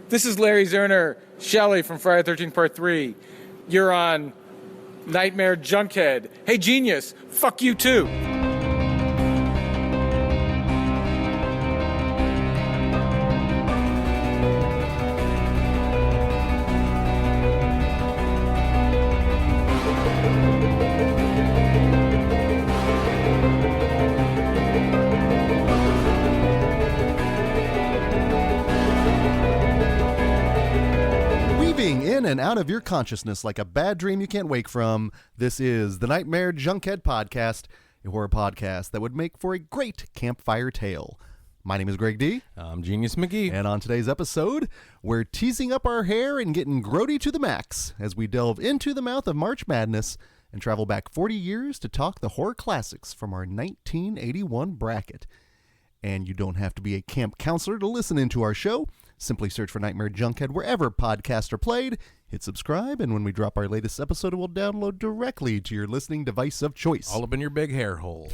This is Larry Zerner, Shelley from Friday the 13th Part 3. You're on Nightmare Junkhead. Hey, genius, fuck you too. In and out of your consciousness like a bad dream you can't wake from, this is the Nightmare Junkhead Podcast, a horror podcast that would make for a great campfire tale. My name is Greg D. I'm Genius McGee. And on today's episode, we're teasing up our hair and getting grody to the max as we delve into the mouth of March Madness and travel back 40 years to talk the horror classics from our 1981 bracket. And you don't have to be a camp counselor to listen into our show. Simply search for Nightmare Junkhead wherever podcasts are played, hit subscribe, and when we drop our latest episode, it will download directly to your listening device of choice. All up in your big hair hole.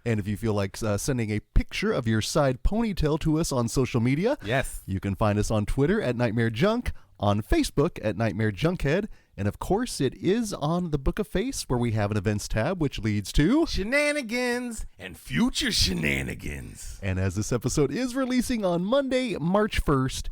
And if you feel like sending a picture of your side ponytail to us on social media, yes, you can find us on Twitter at Nightmare Junk, on Facebook at Nightmare Junkhead, and of course it is on the Book of Face where we have an events tab which leads to shenanigans and future shenanigans. And as this episode is releasing on Monday, March 1st,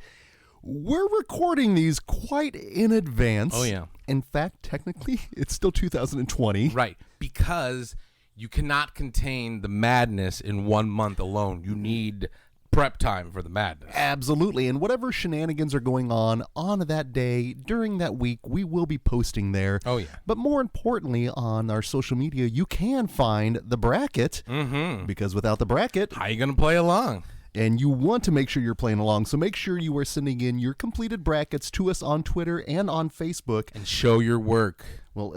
we're recording these quite in advance. Oh yeah. In fact, technically, it's still 2020. Right, because you cannot contain the madness in 1 month alone. You need prep time for the madness. Absolutely. And whatever shenanigans are going on that day, during that week, we will be posting there. Oh, yeah. But more importantly, on our social media, you can find the bracket. Mm-hmm. Because without the bracket, how are you going to play along? And you want to make sure you're playing along. So make sure you are sending in your completed brackets to us on Twitter and on Facebook. And show your work. We'll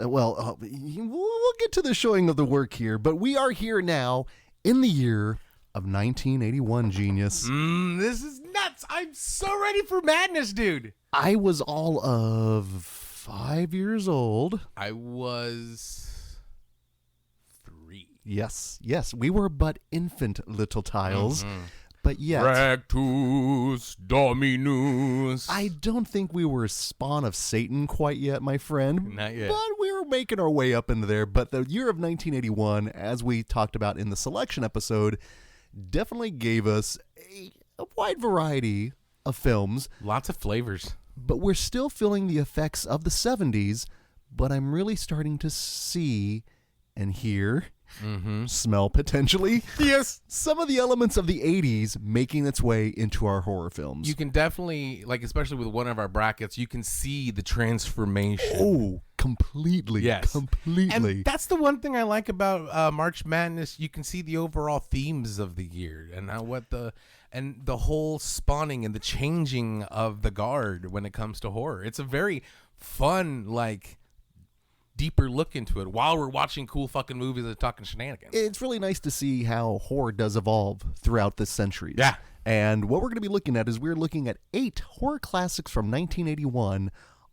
get to the showing of the work here. But we are here now in the year of 1981, Genius. This is nuts. I'm so ready for madness, dude. I was all of 5 years old. I was 3. Yes. We were but infant little tiles. Mm-hmm. But yet, Rectus Dominus. I don't think we were spawn of Satan quite yet, my friend. Not yet. But we were making our way up into there. But the year of 1981, as we talked about in the selection episode, definitely gave us a wide variety of films. Lots of flavors. But we're still feeling the effects of the 70s, but I'm really starting to see and hear, smell potentially, yes, some of the elements of the 80s making its way into our horror films. You can definitely, like, especially with one of our brackets, you can see the transformation. Oh, completely. Yes. Completely. And that's the one thing I like about March Madness. You can see the overall themes of the year and the whole spawning and the changing of the guard when it comes to horror. It's a very fun, like, deeper look into it while we're watching cool fucking movies and talking shenanigans. It's really nice to see how horror does evolve throughout the centuries. Yeah. And what we're going to be looking at is we're looking at 8 horror classics from 1981,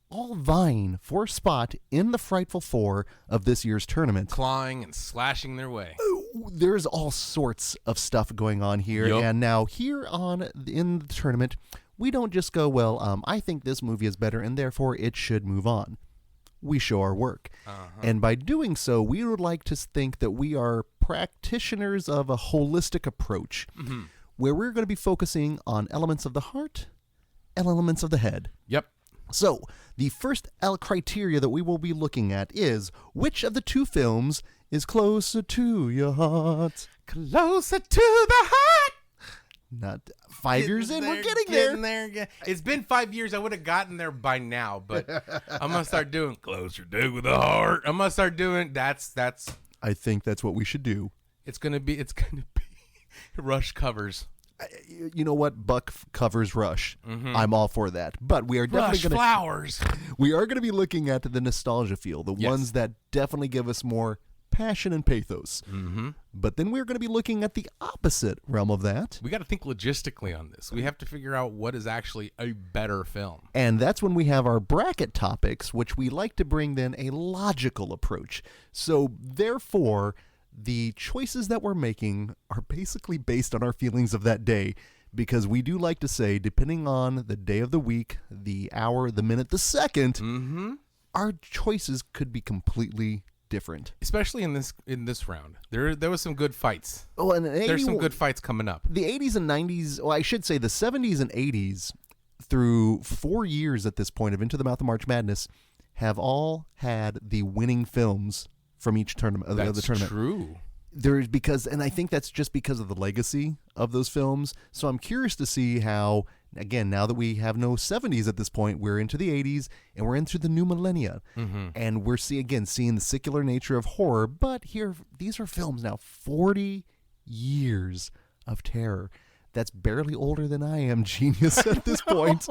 all vying for a spot in the Frightful Four of this year's tournament. Clawing and slashing their way. There's all sorts of stuff going on here. Yep. And now here in the tournament, we don't just go, I think this movie is better and therefore it should move on. We show our work. And by doing so, we would like to think that we are practitioners of a holistic approach where we're going to be focusing on elements of the heart and elements of the head. Yep. So the first criteria that we will be looking at is which of the two films is closer to your heart? Closer to the heart. Not 5 years in, we're getting there. It's been 5 years. I would have gotten there by now, but I'm gonna start doing closer to the heart. I'm gonna start doing that's. I think that's what we should do. It's gonna be Rush covers. You know what? Buck covers Rush. I'm all for that. But we are definitely Flowers. We are gonna be looking at the nostalgia feel, the ones that definitely give us more passion and pathos. But then we're going to be looking at the opposite realm of that. We got to think logistically on this. We have to figure out what is actually a better film. And that's when we have our bracket topics, which we like to bring then a logical approach. So therefore, the choices that we're making are basically based on our feelings of that day, because we do like to say, depending on the day of the week, the hour, the minute, the second, our choices could be completely different. Especially in this round. There was some good fights. Oh, and There's some good fights coming up. The 80s and 90s, well, I should say the 70s and 80s, through 4 years at this point of Into the Mouth of March Madness, have all had the winning films from each tournament. That's the tournament. true. And I think that's just because of the legacy of those films. So I'm curious to see how, again, now that we have no 70s at this point, we're into the 80s and we're into the new millennia. And we're seeing the secular nature of horror. But these are films now, 40 years of terror. That's barely older than I am, genius, at this point.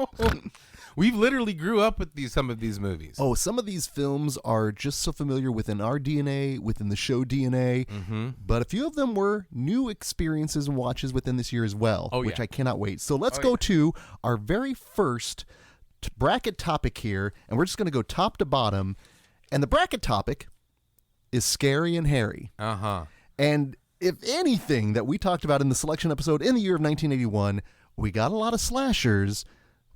We've literally grew up with some of these movies. Oh, some of these films are just so familiar within our DNA, within the show DNA. But a few of them were new experiences and watches within this year as well, which I cannot wait. So let's go to our very first bracket topic here, and we're just going to go top to bottom. And the bracket topic is scary and hairy. And if anything that we talked about in the selection episode in the year of 1981, we got a lot of slashers,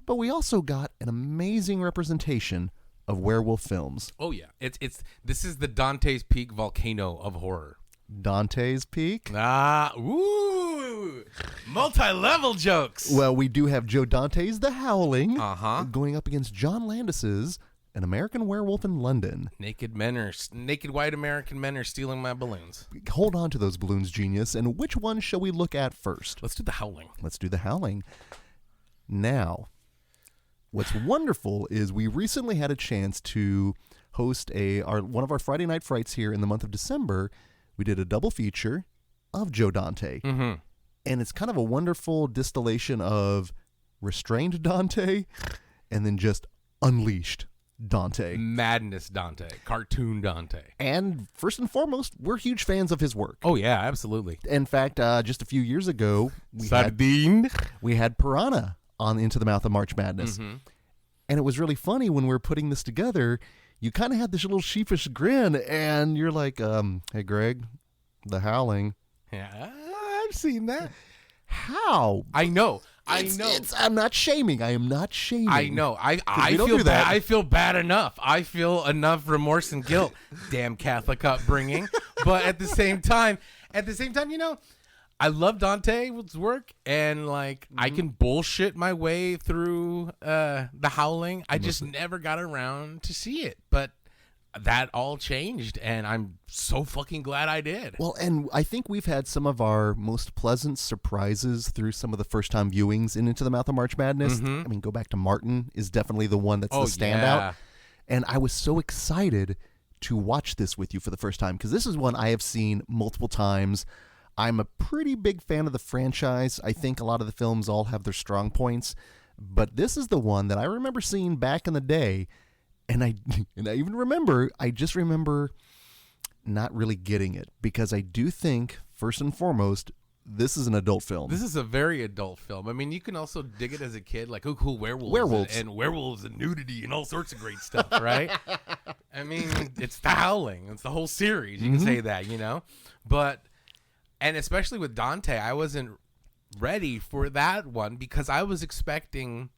but we also got an amazing representation of werewolf films. Oh yeah, this is the Dante's Peak volcano of horror. Dante's Peak? Multi-level jokes. Well, we do have Joe Dante's The Howling going up against John Landis's An American Werewolf in London. Naked white American men are stealing my balloons. Hold on to those balloons, genius. And which one shall we look at first? Let's do The Howling. Let's do The Howling. Now, what's wonderful is we recently had a chance to host one of our Friday Night Frights here in the month of December. We did a double feature of Joe Dante. And it's kind of a wonderful distillation of restrained Dante and then just unleashed Dante. Madness Dante. Cartoon Dante. And first and foremost, we're huge fans of his work. Oh, yeah, absolutely. In fact, just a few years ago, we had Piranha on Into the Mouth of March Madness. And it was really funny when we were putting this together. You kind of had this little sheepish grin, and you're like, hey, Greg, The Howling. Yeah, I've seen that. How? I know. I'm not shaming. I am not shaming. I know. I feel bad. I feel bad enough. I feel enough remorse and guilt. Damn Catholic upbringing. But at the same time, you know, I love Dante's work, and like I can bullshit my way through The Howling. I just never got around to see it, but that all changed, and I'm so fucking glad I did. Well, and I think we've had some of our most pleasant surprises through some of the first-time viewings in Into the Mouth of March Madness. I mean, go back to Martin is definitely the one that's the standout. Yeah. And I was so excited to watch this with you for the first time, because this is one I have seen multiple times. I'm a pretty big fan of the franchise. I think a lot of the films all have their strong points, but this is the one that I remember seeing back in the day. And I even remember, I just remember not really getting it, because I do think, first and foremost, this is an adult film. This is a very adult film. I mean, you can also dig it as a kid, like, oh, cool, werewolves. And werewolves and nudity and all sorts of great stuff, right? I mean, it's The Howling. It's the whole series. You can say that, you know? And especially with Dante, I wasn't ready for that one, because I was expecting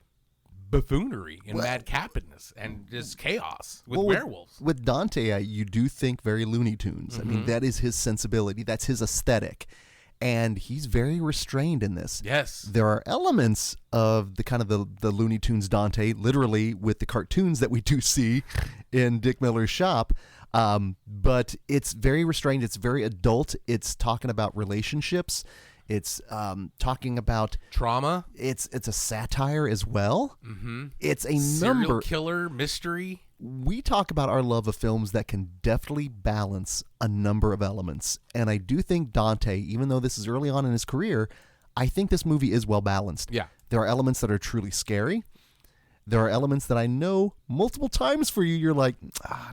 buffoonery and madcapness and just chaos with werewolves. With Dante, you do think very Looney Tunes. I mean, that is his sensibility. That's his aesthetic. And he's very restrained in this. Yes. There are elements of the kind of the Looney Tunes Dante, literally with the cartoons that we do see in Dick Miller's shop. But it's very restrained. It's very adult. It's talking about relationships. It's talking about trauma. It's a satire as well. It's a serial killer mystery. We talk about our love of films that can definitely balance a number of elements. And I do think Dante, even though this is early on in his career, I think this movie is well balanced. Yeah. There are elements that are truly scary. There are elements that I know multiple times for you, you're like,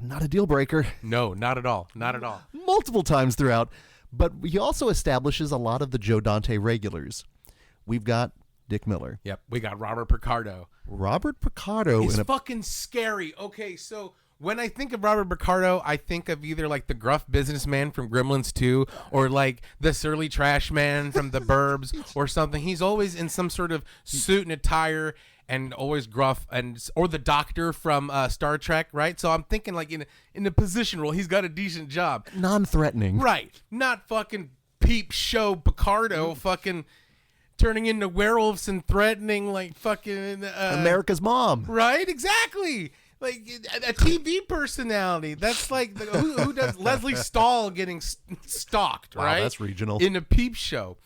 not a deal breaker. No, not at all. Not at all. Multiple times throughout. But he also establishes a lot of the Joe Dante regulars. We've got Dick Miller. Yep. We got Robert Picardo. Robert Picardo. He's fucking scary. Okay, so When I think of Robert Picardo, I think of either like the gruff businessman from Gremlins 2 or like the surly trash man from The Burbs or something. He's always in some sort of suit and attire and always gruff, or the doctor from Star Trek, right? So I'm thinking like in a position role, he's got a decent job. Non-threatening. Right. Not fucking peep show Picardo fucking turning into werewolves and threatening like fucking America's Mom. Right? Exactly. Like a TV personality. That's like who does Leslie Stahl getting stalked, Wow, right? that's regional. In a peep show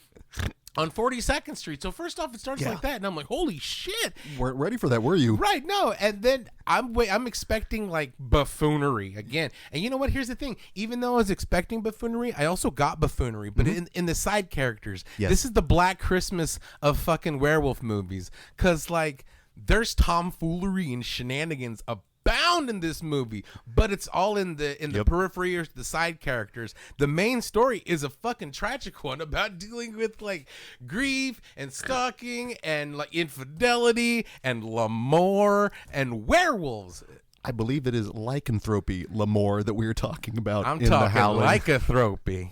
on 42nd Street. So first off, it starts Yeah. like that, and I'm like, holy shit. Weren't ready for that, were you? Right, no, and then I'm expecting like buffoonery again. And you know what? Here's the thing. Even though I was expecting buffoonery, I also got buffoonery, but in the side characters. Yes. This is the Black Christmas of fucking werewolf movies, because like there's tomfoolery and shenanigans abound in this movie, but it's all in the periphery or the side characters. The main story is a fucking tragic one about dealing with like grief and stalking and like infidelity and l'amour and werewolves. I believe it is lycanthropy, L'Amour, that we were talking about. I'm in the talking Howling. lycanthropy.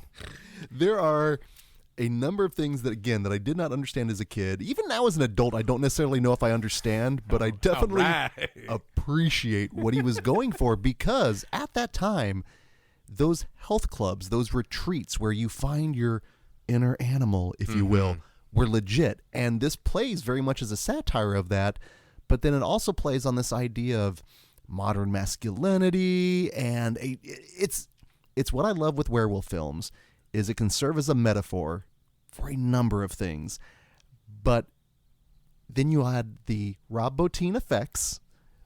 There are a number of things that, again, that I did not understand as a kid. Even now as an adult, I don't necessarily know if I understand, but I definitely right. appreciate what he was going for, because at that time, those health clubs, those retreats where you find your inner animal, if you will, were legit. And this plays very much as a satire of that, but then it also plays on this idea of modern masculinity, and it's what I love with werewolf films. Is it can serve as a metaphor for a number of things. But then you had the Rob Bottin effects,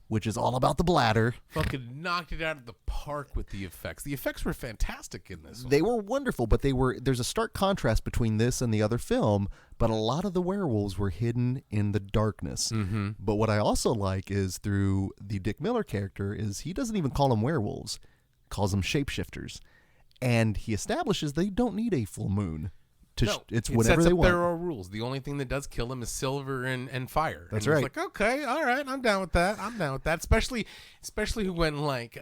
which is all about the bladder. Fucking knocked it out of the park with the effects. The effects were fantastic in this one. They were wonderful, but there's a stark contrast between this and the other film, but a lot of the werewolves were hidden in the darkness. Mm-hmm. But what I also like is through the Dick Miller character is he doesn't even call them werewolves, calls them shapeshifters. And he establishes they don't need a full moon. It's whatever they want. There are rules. The only thing that does kill them is silver and fire. That's and right. It's like, okay, all right, I'm down with that. Especially when like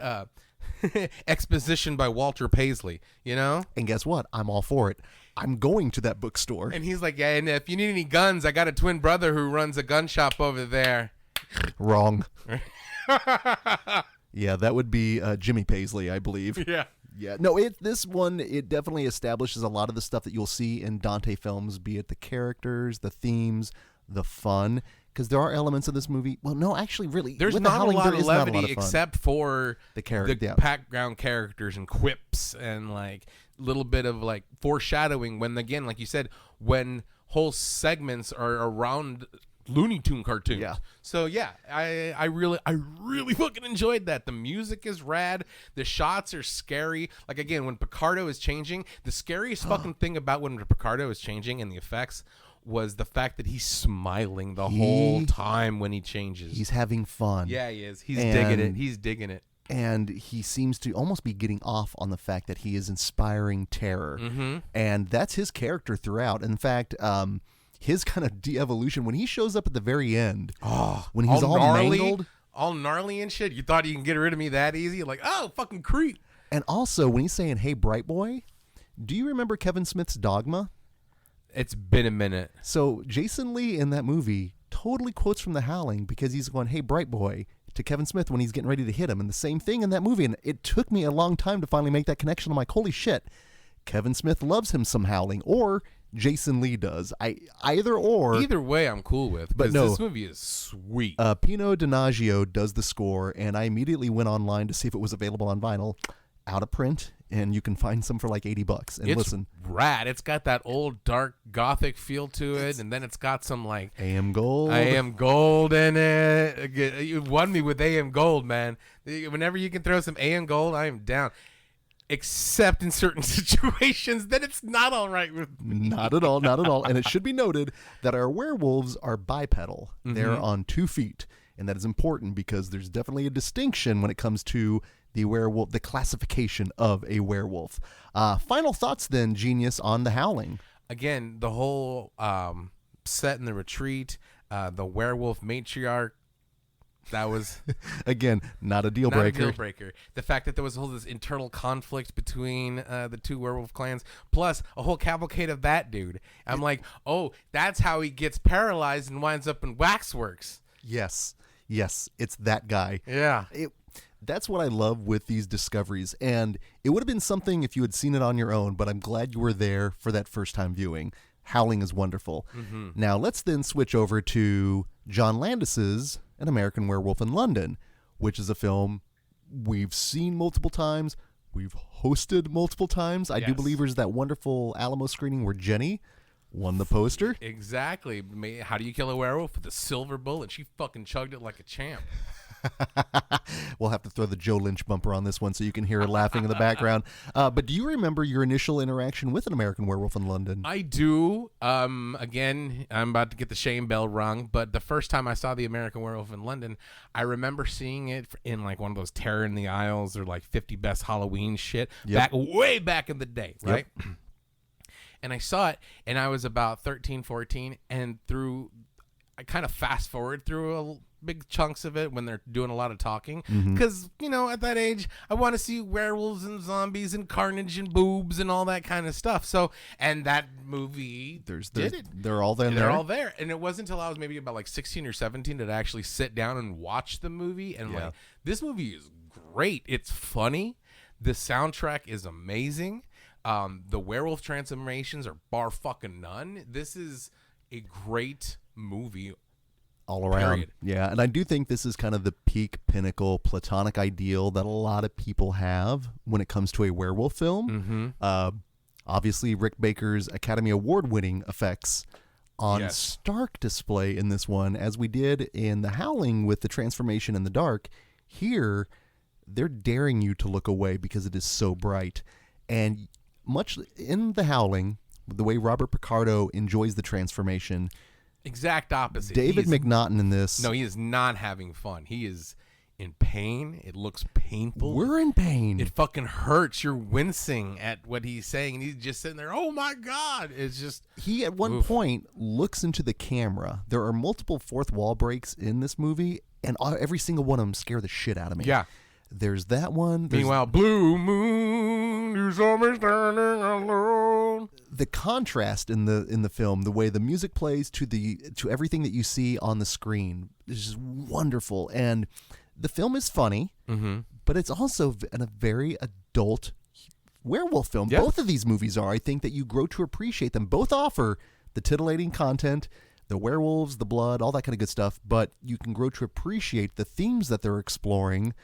exposition by Walter Paisley, you know? And guess what? I'm all for it. I'm going to that bookstore. And he's like, yeah, and if you need any guns, I got a twin brother who runs a gun shop over there. Wrong. Yeah, that would be Jimmy Paisley, I believe. Yeah. Yeah, no, this one, it definitely establishes a lot of the stuff that you'll see in Dante films, be it the characters, the themes, the fun, because there are elements of this movie. Well, no, actually, really, there's with not the Howling, a lot there of is not a levity lot of fun. except for the background characters and quips and like little bit of like foreshadowing when, again, like you said, when whole segments are around Looney Tune cartoons. Yeah. So yeah, I really fucking enjoyed that. The music is rad. The shots are scary. Like, again, when Picardo is changing, the scariest fucking thing about when Picardo is changing and the effects was the fact that he's smiling the whole time when he changes. He's having fun. Yeah, he is. He's digging it. He's digging it. And he seems to almost be getting off on the fact that he is inspiring terror. Mm-hmm. And that's his character throughout. In fact, his kind of de-evolution when he shows up at the very end, when he's all gnarly, mangled, all gnarly and shit. You thought you can get rid of me that easy? Like, oh, fucking creep. and also when he's saying, "Hey, bright boy," do you remember Kevin Smith's Dogma? It's been a minute. So Jason Lee in that movie totally quotes from The Howling because he's going, "Hey, bright boy," to Kevin Smith when he's getting ready to hit him, and the same thing in that movie. And it took me a long time to finally make that connection. I'm like, holy shit, Kevin Smith loves him some Howling, or Jason Lee does. Either way, I'm cool with. But Because no, this movie is sweet. Pino Donaggio does the score, and I immediately went online to see if it was available on vinyl, out of print, and you can find some for like $80. And it's listen, rad. It's got that old dark gothic feel to it, and then it's got some like AM Gold. AM Gold in it. You won me with AM Gold, man. Whenever you can throw some AM Gold, I am down. Except in certain situations, then it's not all right with me. Not at all, not at all. And it should be noted that our werewolves are bipedal. Mm-hmm. They're on 2 feet, and that is important because there's definitely a distinction when it comes to the werewolf, the classification of a werewolf. Final thoughts then, Genius, on The Howling. Again, the whole set in the retreat, the werewolf matriarch That was Again, not a deal not a breaker. deal breaker. The fact that there was all this internal conflict between the two werewolf clans, plus a whole cavalcade of that dude. I'm like, oh, that's how he gets paralyzed and winds up in waxworks. Yes, it's that guy. Yeah. That's what I love with these discoveries, and it would have been something if you had seen it on your own, but I'm glad you were there for that first-time viewing. Howling is wonderful. Mm-hmm. Now, let's then switch over to John Landis's An American Werewolf in London, which is a film we've seen multiple times, we've hosted multiple times. I do believe there's that wonderful Alamo screening where Jenny won the poster. Exactly. How do you kill a werewolf? With a silver bullet. She fucking chugged it like a champ. We'll have to throw the Joe Lynch bumper on this one so you can hear her laughing in the background. But do you remember your initial interaction with An American Werewolf in London? I do. Again, I'm about to get the shame bell rung, but the first time I saw The American Werewolf in London, I remember seeing it in like one of those Terror in the Aisles or like 50 Best Halloween shit way back in the day, right? Yep. And I saw it, and I was about 13, 14, and I kind of fast forward through big chunks of it when they're doing a lot of talking, because at that age I want to see werewolves and zombies and carnage and boobs and all that kind of stuff. So, and that movie they're all there. They're all there, and it wasn't until I was maybe about like 16 or 17 that I actually sit down and watch the movie, and like, this movie is great. It's funny. The soundtrack is amazing. The werewolf transformations are bar fucking none. This is a great movie all around. Period. Yeah, and I do think this is kind of the peak, pinnacle, platonic ideal that a lot of people have when it comes to a werewolf film. Obviously, Rick Baker's Academy Award-winning effects on stark display in this one, as we did in The Howling with the transformation in the dark. Here, they're daring you to look away because it is so bright. And much in The Howling, the way Robert Picardo enjoys the transformation, exact opposite. David McNaughton in this. No, he is not having fun. He is in pain. It looks painful. We're in pain. It fucking hurts. You're wincing at what he's saying, and he's just sitting there, oh my God. It's just... He, at one point, looks into the camera. There are multiple fourth wall breaks in this movie, and every single one of them scare the shit out of me. Yeah. There's that one. Meanwhile, Blue Moon, you saw me standing alone. The contrast in the film, the way the music plays to everything that you see on the screen, is just wonderful. And the film is funny, but it's also a very adult werewolf film. Yeah. Both of these movies are. I think that you grow to appreciate them. Both offer the titillating content, the werewolves, the blood, all that kind of good stuff, but you can grow to appreciate the themes that they're exploring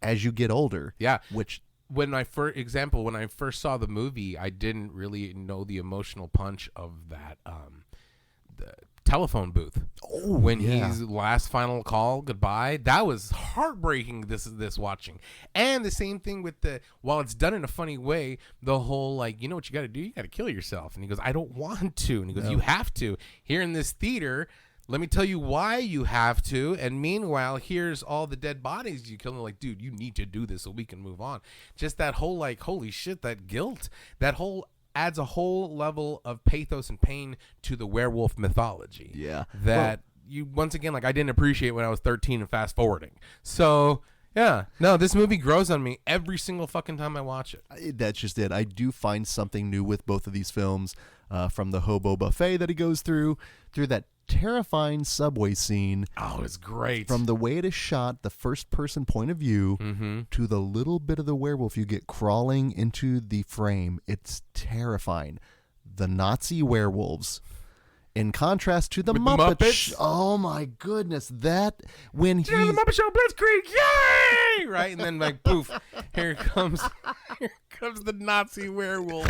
as you get older. Yeah. Which... When I first saw the movie, I didn't really know the emotional punch of that the telephone booth. Oh, when his last final call goodbye, that was heartbreaking. This watching, and the same thing with while it's done in a funny way, the whole like, you know what you got to do? You got to kill yourself. And he goes, I don't want to. And he goes, you have to. Here in this theater. Let me tell you why you have to. And meanwhile, here's all the dead bodies you killed. Like, dude, you need to do this so we can move on. Just that whole, like, holy shit, that guilt, that whole adds a whole level of pathos and pain to the werewolf mythology. Yeah. That you, once again, like, I didn't appreciate when I was 13 and fast forwarding. So, yeah. No, this movie grows on me every single fucking time I watch it. That's just it. I do find something new with both of these films, from the hobo buffet that he goes through that terrifying subway scene. Oh, it's great. From the way it is shot, the first person point of view, to the little bit of the werewolf you get crawling into the frame. It's terrifying. The Nazi werewolves, in contrast to the Muppets. Oh my goodness. That when he... the Muppet Show Blitzkrieg, yay! Right? And then like, poof, here comes the Nazi werewolf.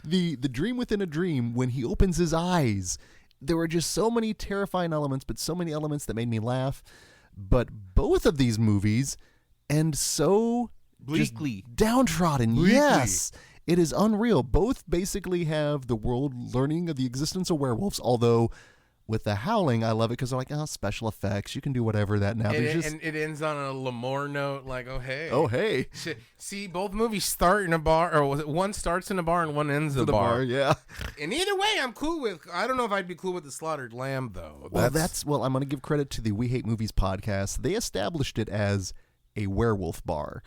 The dream within a dream, when he opens his eyes, there were just so many terrifying elements, but so many elements that made me laugh. But both of these movies end so bleakly downtrodden. Bleakly. Yes, it is unreal. Both basically have the world learning of the existence of werewolves, although with The Howling, I love it because they're like, oh, special effects. You can do whatever that now. And it ends on a Lamore note, like, oh, hey. Oh, hey. See, both movies start in a bar, or was it one starts in a bar and one ends in a bar? Yeah. And either way, I'm cool with. I don't know if I'd be cool with the slaughtered lamb, though. Well, I'm going to give credit to the We Hate Movies podcast. They established it as a werewolf bar.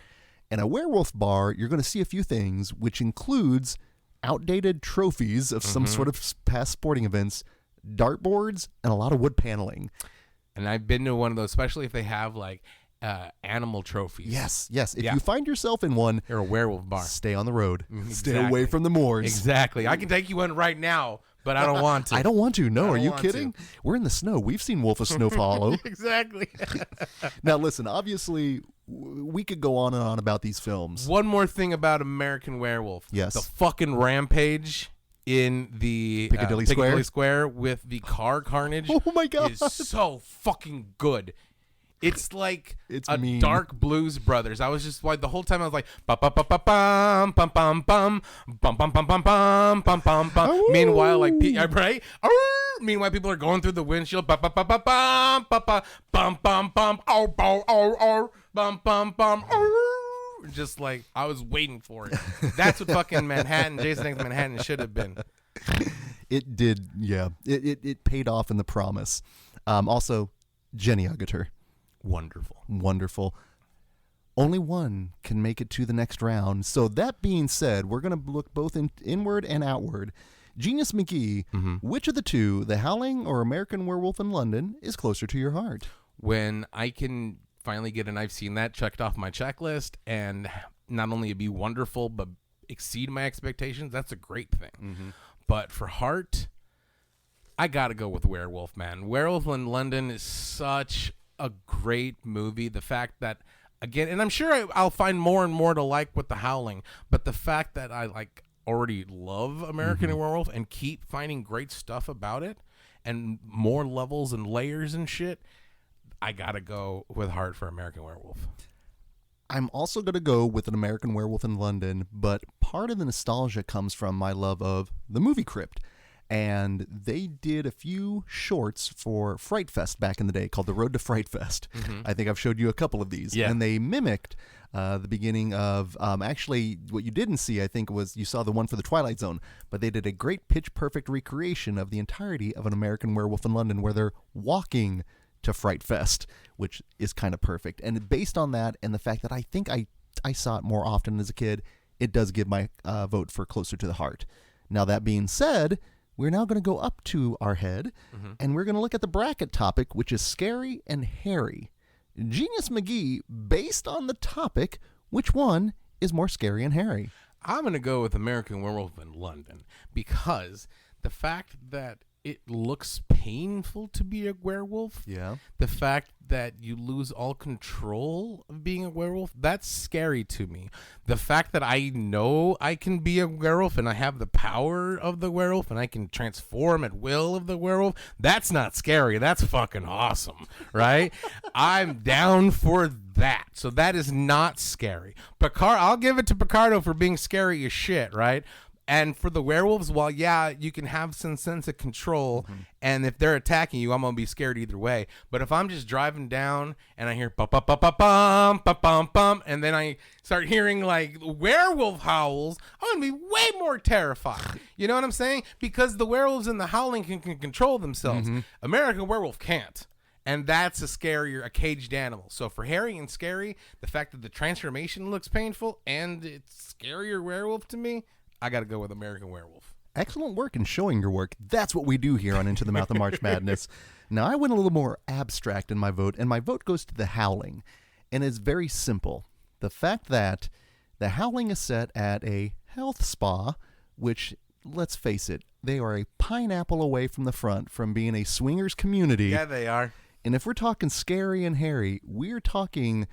And a werewolf bar, you're going to see a few things, which includes outdated trophies of some sort of past sporting events, dartboards, and a lot of wood paneling. And I've been to one of those, especially if they have like animal trophies. Yes. If you find yourself in one, you're a werewolf bar. Stay on the road. Exactly. Stay away from the moors. Exactly. I can take you one right now, but I don't want to. I don't want to. No, are you kidding? We're in the snow. We've seen Wolf of Snow Hollow. Exactly. Now, listen, obviously, we could go on and on about these films. One more thing about American Werewolf. Yes. The fucking rampage in the Piccadilly Square with the car carnage. Oh, my God. Is so fucking good. It's like mean. Dark Blues Brothers. I was just like the whole time I was like bum bum bum bum bum bum bum bum bum bum bum bum bum bum bum. Meanwhile, like right? Meanwhile, people are going through the windshield. Bum bum bum bum bum bum bum bum bum. Oh bum bum bum. Just like I was waiting for it. That's what fucking Manhattan, Jason X Manhattan should have been. It did, yeah. It paid off in the promise. Also, Jenny Agutter. Wonderful. Only one can make it to the next round. So that being said, we're going to look both inward and outward. Genius McGee, which of the two, The Howling or American Werewolf in London, is closer to your heart? When I can finally get and I've seen that checked off my checklist and not only be wonderful but exceed my expectations, that's a great thing. But for heart, I got to go with Werewolf, man. Werewolf in London is such a great movie. The fact that, again, and I'm sure I'll find more and more to like with The Howling, but the fact that I already love American Werewolf and keep finding great stuff about it and more levels and layers and shit, I gotta go with heart for American Werewolf. I'm also going to go with An American Werewolf in London, but part of the nostalgia comes from my love of the movie Crypt. And they did a few shorts for Fright Fest back in the day called The Road to Fright Fest. I think I've showed you a couple of these. Yeah. And they mimicked the beginning of, actually, what you didn't see, I think, was you saw the one for the Twilight Zone. But they did a great pitch-perfect recreation of the entirety of An American Werewolf in London where they're walking to Fright Fest, which is kind of perfect. And based on that and the fact that I think I saw it more often as a kid, it does give my vote for closer to the heart. Now, that being said, we're now going to go up to our head, and we're going to look at the bracket topic, which is scary and hairy. Genius McGee, based on the topic, which one is more scary and hairy? I'm going to go with American Werewolf in London because the fact that it looks painful to be a werewolf. Yeah. The fact that you lose all control of being a werewolf, that's scary to me. The fact that I know I can be a werewolf and I have the power of the werewolf and I can transform at will of the werewolf, that's not scary. That's fucking awesome, right? I'm down for that. So that is not scary. I'll give it to Picardo for being scary as shit, right? And for the werewolves, well, yeah, you can have some sense of control, and if they're attacking you, I'm gonna be scared either way. But if I'm just driving down and I hear bum bum bum bum bum bum bum bum, and then I start hearing like werewolf howls, I'm gonna be way more terrified. You know what I'm saying? Because the werewolves in The Howling can control themselves. American Werewolf can't. And that's a caged animal. So for hairy and scary, the fact that the transformation looks painful and it's scarier werewolf to me, I got to go with American Werewolf. Excellent work in showing your work. That's what we do here on Into the Mouth of March Madness. Now, I went a little more abstract in my vote, and my vote goes to The Howling. And it's very simple. The fact that The Howling is set at a health spa, which, let's face it, they are a pineapple away from the front from being a swingers community. Yeah, they are. And if we're talking scary and hairy, we're talking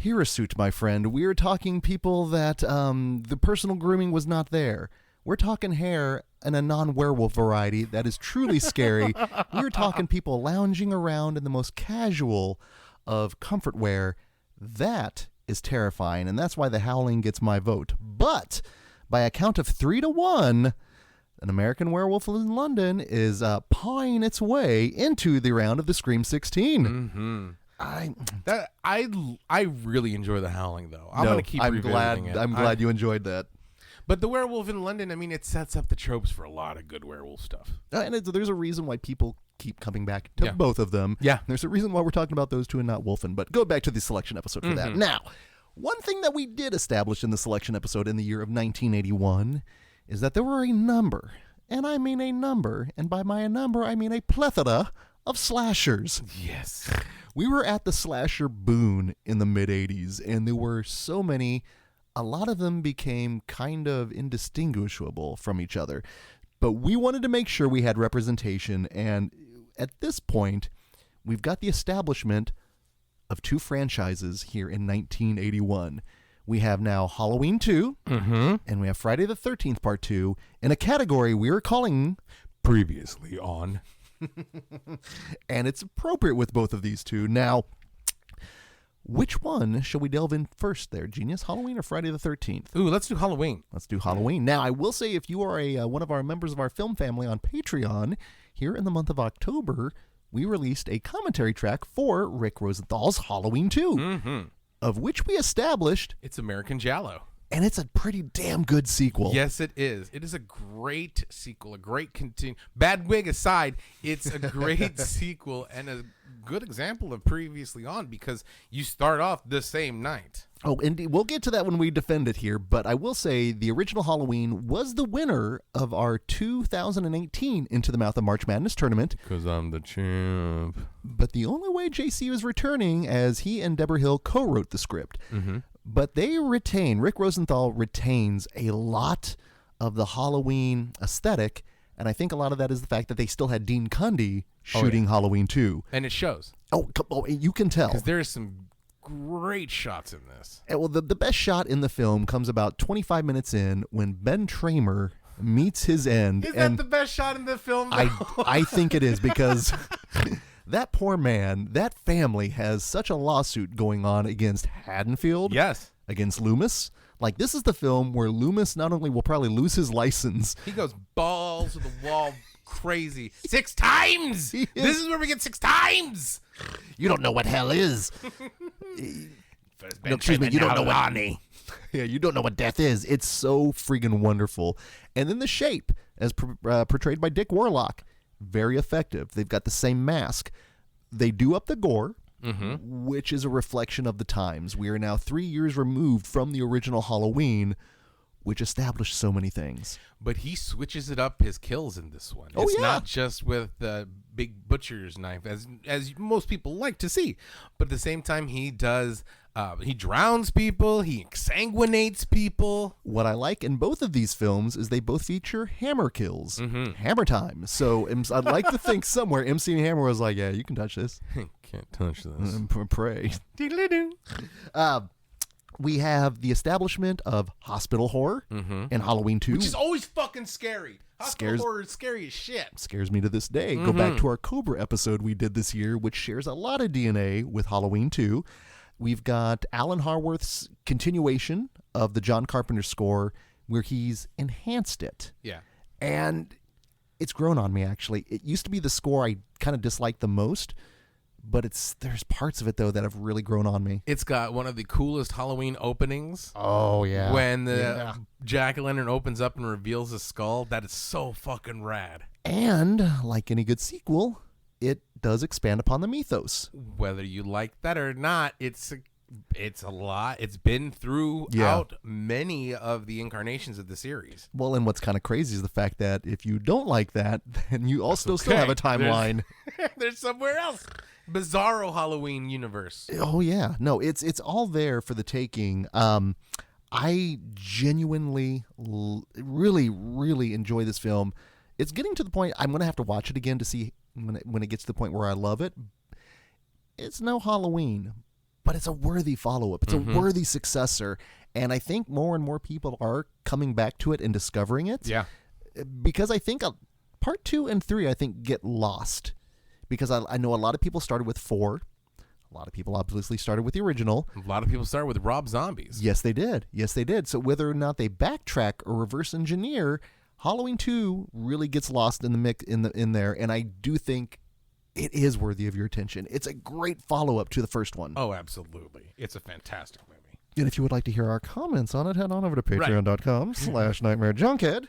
Hirsute, my friend. We're talking people that the personal grooming was not there. We're talking hair in a non-werewolf variety that is truly scary. We're talking people lounging around in the most casual of comfort wear. That is terrifying, and that's why The Howling gets my vote. But by a count of 3-1, An American Werewolf in London is pawing its way into the round of the Scream 16. I really enjoy the Howling though. I'm gonna keep revisiting it. I'm glad you enjoyed that. But the Werewolf in London, I mean, it sets up the tropes for a lot of good werewolf stuff. And there's a reason why people keep coming back to both of them. Yeah. There's a reason why we're talking about those two and not Wolfen. But go back to the selection episode for that. Now, one thing that we did establish in the selection episode in the year of 1981 is that there were a number, and I mean a number, and by my number I mean a plethora of slashers. Yes. We were at the slasher boon in the mid-'80s, and there were so many. A lot of them became kind of indistinguishable from each other. But we wanted to make sure we had representation, and at this point, we've got the establishment of two franchises here in 1981. We have now Halloween 2, and we have Friday the 13th Part 2, in a category we are calling Previously on. and it's appropriate with both of these two. Now, which one shall we delve in first there, Genius? Halloween or Friday the 13th? Ooh, let's do Halloween. Let's do Halloween. Now, I will say if you are one of our members of our film family on Patreon, here in the month of October, we released a commentary track for Rick Rosenthal's Halloween 2, of which we established It's American Giallo. and it's a pretty damn good sequel. Yes, it is. It is a great sequel, a great Bad wig aside, it's a great sequel and a good example of Previously On because you start off the same night. Oh, and we'll get to that when we defend it here, but I will say the original Halloween was the winner of our 2018 Into the Mouth of March Madness tournament. Because I'm the champ. But the only way JC was returning, as he and Deborah Hill co-wrote the script. But Rick Rosenthal retains a lot of the Halloween aesthetic, and I think a lot of that is the fact that they still had Dean Cundy shooting Halloween 2. And it shows. Oh, you can tell. Because there's some great shots in this. Well, the best shot in the film comes about 25 minutes in when Ben Tramer meets his end. Is that the best shot in the film? I think it is because that poor man, that family has such a lawsuit going on against Haddonfield. Yes. Against Loomis. Like, this is the film where Loomis not only will probably lose his license. He goes balls to the wall crazy. 6 times! This is where we get 6 times! You don't know what hell is. No, excuse me, you don't know what... Yeah, you don't know what death is. It's so friggin' wonderful. And then The Shape, as portrayed by Dick Warlock, very effective. They've got the same mask. They do up the gore, which is a reflection of the times. We are now 3 years removed from the original Halloween, which established so many things. But he switches it up his kills in this one. It's not just with the big butcher's knife, as most people like to see. But at the same time, he does... he drowns people. He exsanguinates people. What I like in both of these films is they both feature hammer kills. Hammer time. So I'd like to think somewhere MC Hammer was like, yeah, you can touch this. Can't touch this. Pray. We have the establishment of hospital horror in Halloween 2. Which is always fucking scary. Hospital horror is scary as shit. Scares me to this day. Go back to our Cobra episode we did this year, which shares a lot of DNA with Halloween 2. We've got Alan Harworth's continuation of the John Carpenter score where he's enhanced it. Yeah. And it's grown on me, actually. It used to be the score I kind of disliked the most, but there's parts of it, though, that have really grown on me. It's got one of the coolest Halloween openings. Oh, yeah. When the jack-o'-lantern opens up and reveals a skull. That is so fucking rad. And, like any good sequel, it does expand upon the mythos. Whether you like that or not, it's a lot. It's been throughout many of the incarnations of the series. Well, and what's kind of crazy is the fact that if you don't like that, then you also still have a timeline. There's somewhere else. Bizarro Halloween universe. Oh, yeah. No, it's all there for the taking. I genuinely, really, really enjoy this film. It's getting to the point I'm going to have to watch it again to see when it gets to the point where I love it. It's no Halloween, but it's a worthy follow-up. It's a worthy successor. And I think more and more people are coming back to it and discovering it. Yeah. Because I think part 2 and 3, I think, get lost. Because I know a lot of people started with 4. A lot of people obviously started with the original. A lot of people started with Rob Zombies. Yes, they did. So whether or not they backtrack or reverse engineer, Halloween 2 really gets lost in the mix in there, and I do think it is worthy of your attention. It's a great follow-up to the first one. Oh, absolutely. It's a fantastic movie. And if you would like to hear our comments on it, head on over to patreon.com/nightmarejunkhead.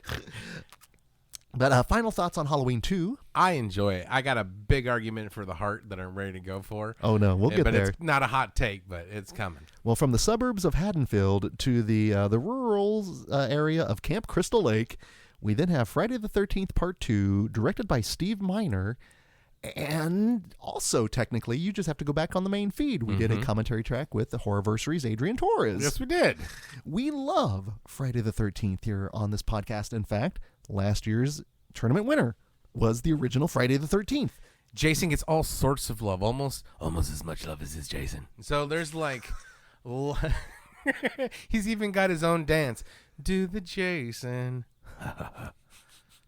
But final thoughts on Halloween 2? I enjoy it. I got a big argument for the heart that I'm ready to go for. Oh, no, we'll get there. It's not a hot take, but it's coming. Well, from the suburbs of Haddonfield to the rural area of Camp Crystal Lake, we then have Friday the 13th Part 2, directed by Steve Miner. And also, technically, you just have to go back on the main feed. We did a commentary track with the Horrorversary's Adrian Torres. Yes, we did. We love Friday the 13th here on this podcast. In fact, last year's tournament winner was the original Friday the 13th. Jason gets all sorts of love, almost as much love as his Jason. So there's like, he's even got his own dance. Do the Jason.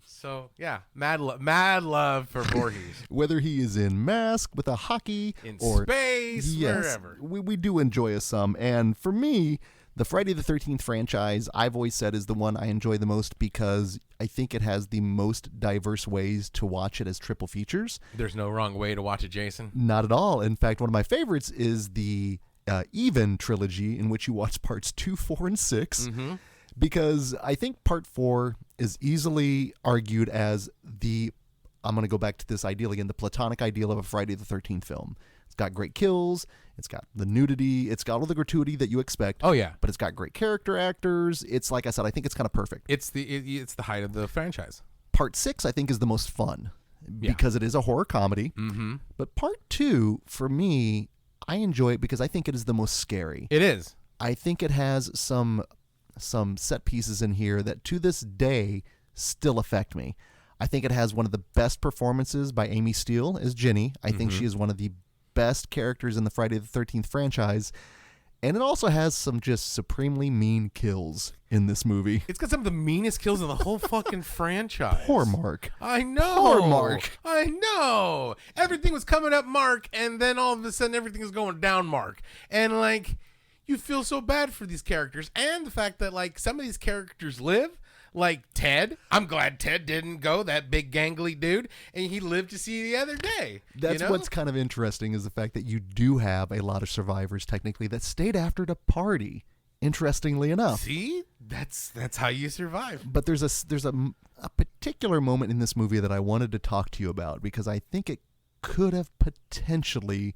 So, yeah, mad love for Voorhees. Whether he is in Mask with a hockey in or space, yes, wherever. We do enjoy us some. And for me, the Friday the 13th franchise, I've always said, is the one I enjoy the most because I think it has the most diverse ways to watch it as triple features. There's no wrong way to watch it, Jason. Not at all. In fact, one of my favorites is the Even trilogy, in which you watch parts 2, 4, and 6. Mm-hmm. Because I think part 4 is easily argued as I'm going to go back to this ideal again, the platonic ideal of a Friday the 13th film. It's got great kills. It's got the nudity. It's got all the gratuity that you expect. Oh, yeah. But it's got great character actors. It's, like I said, I think it's kind of perfect. It's the height of the franchise. Part 6, I think, is the most fun because it is a horror comedy. Mm-hmm. But part 2, for me, I enjoy it because I think it is the most scary. It is. I think it has some set pieces in here that to this day still affect me. I think it has one of the best performances by Amy Steele as Ginny. I think she is one of the best characters in the Friday the 13th franchise. And it also has some just supremely mean kills in this movie. It's got some of the meanest kills in the whole fucking franchise. Poor Mark. I know. Poor Mark. I know. Everything was coming up Mark, and then all of a sudden everything is going down Mark. And, like, you feel so bad for these characters. And the fact that, like, some of these characters live. Like Ted. I'm glad Ted didn't go, that big gangly dude, and he lived to see the other day. That's what's kind of interesting is the fact that you do have a lot of survivors, technically, that stayed after to party, interestingly enough. See? That's how you survive. But there's a particular moment in this movie that I wanted to talk to you about because I think it could have potentially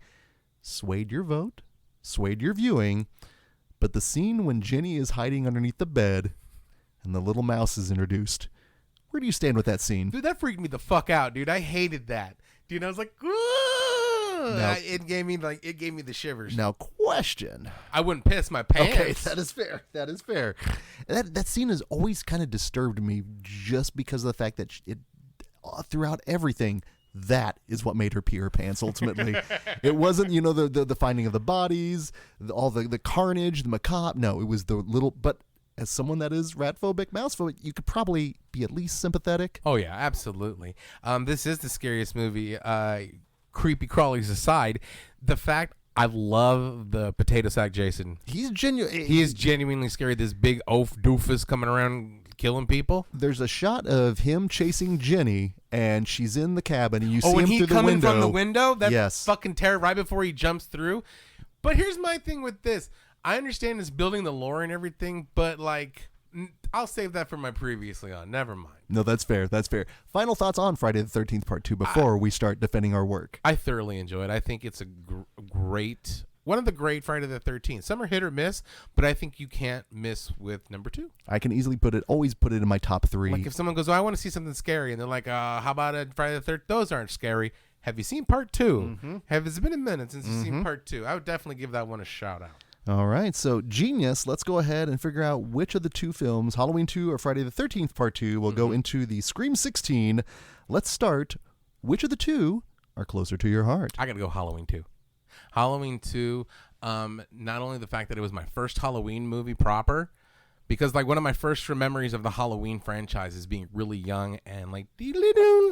swayed your vote, swayed your viewing, but the scene when Ginny is hiding underneath the bed and the little mouse is introduced. Where do you stand with that scene? Dude, that freaked me the fuck out, dude. I hated that. Dude, I was like, it gave me the shivers. Now, question. I wouldn't piss my pants. Okay, that is fair. That is fair. That scene has always kind of disturbed me just because of the fact that it throughout everything, that is what made her pee her pants ultimately. It wasn't, the finding of the bodies, all the carnage, the macabre. No, it was the little, but as someone that is rat-phobic, mouse-phobic, you could probably be at least sympathetic. Oh, yeah, absolutely. This is the scariest movie, creepy crawlies aside. The fact I love the potato sack Jason. He's genuine. He is genuinely scary. This big oaf doofus coming around killing people. There's a shot of him chasing Jenny, and she's in the cabin, and you see him through the window. Oh, and he coming from the window? That's yes. Fucking terror right before he jumps through. But here's my thing with this. I understand it's building the lore and everything, but, like, I'll save that for my previously on. Never mind. No, that's fair. That's fair. Final thoughts on Friday the 13th Part 2 before we start defending our work. I thoroughly enjoy it. I think it's a one of the great Friday the 13th. Some are hit or miss, but I think you can't miss with number 2. I can easily always put it in my top 3. Like if someone goes, I want to see something scary, and they're like, how about a Friday the 13th? Those aren't scary. Have you seen Part 2? Mm-hmm. It's been a minute since you've seen Part 2. I would definitely give that one a shout out. All right, so genius. Let's go ahead and figure out which of the 2 films, Halloween 2 or Friday the 13th Part 2, will go into the Scream 16. Let's start. Which of the 2 are closer to your heart? I got to go Halloween 2. Halloween 2, not only the fact that it was my first Halloween movie proper, because like one of my first memories of the Halloween franchise is being really young and like,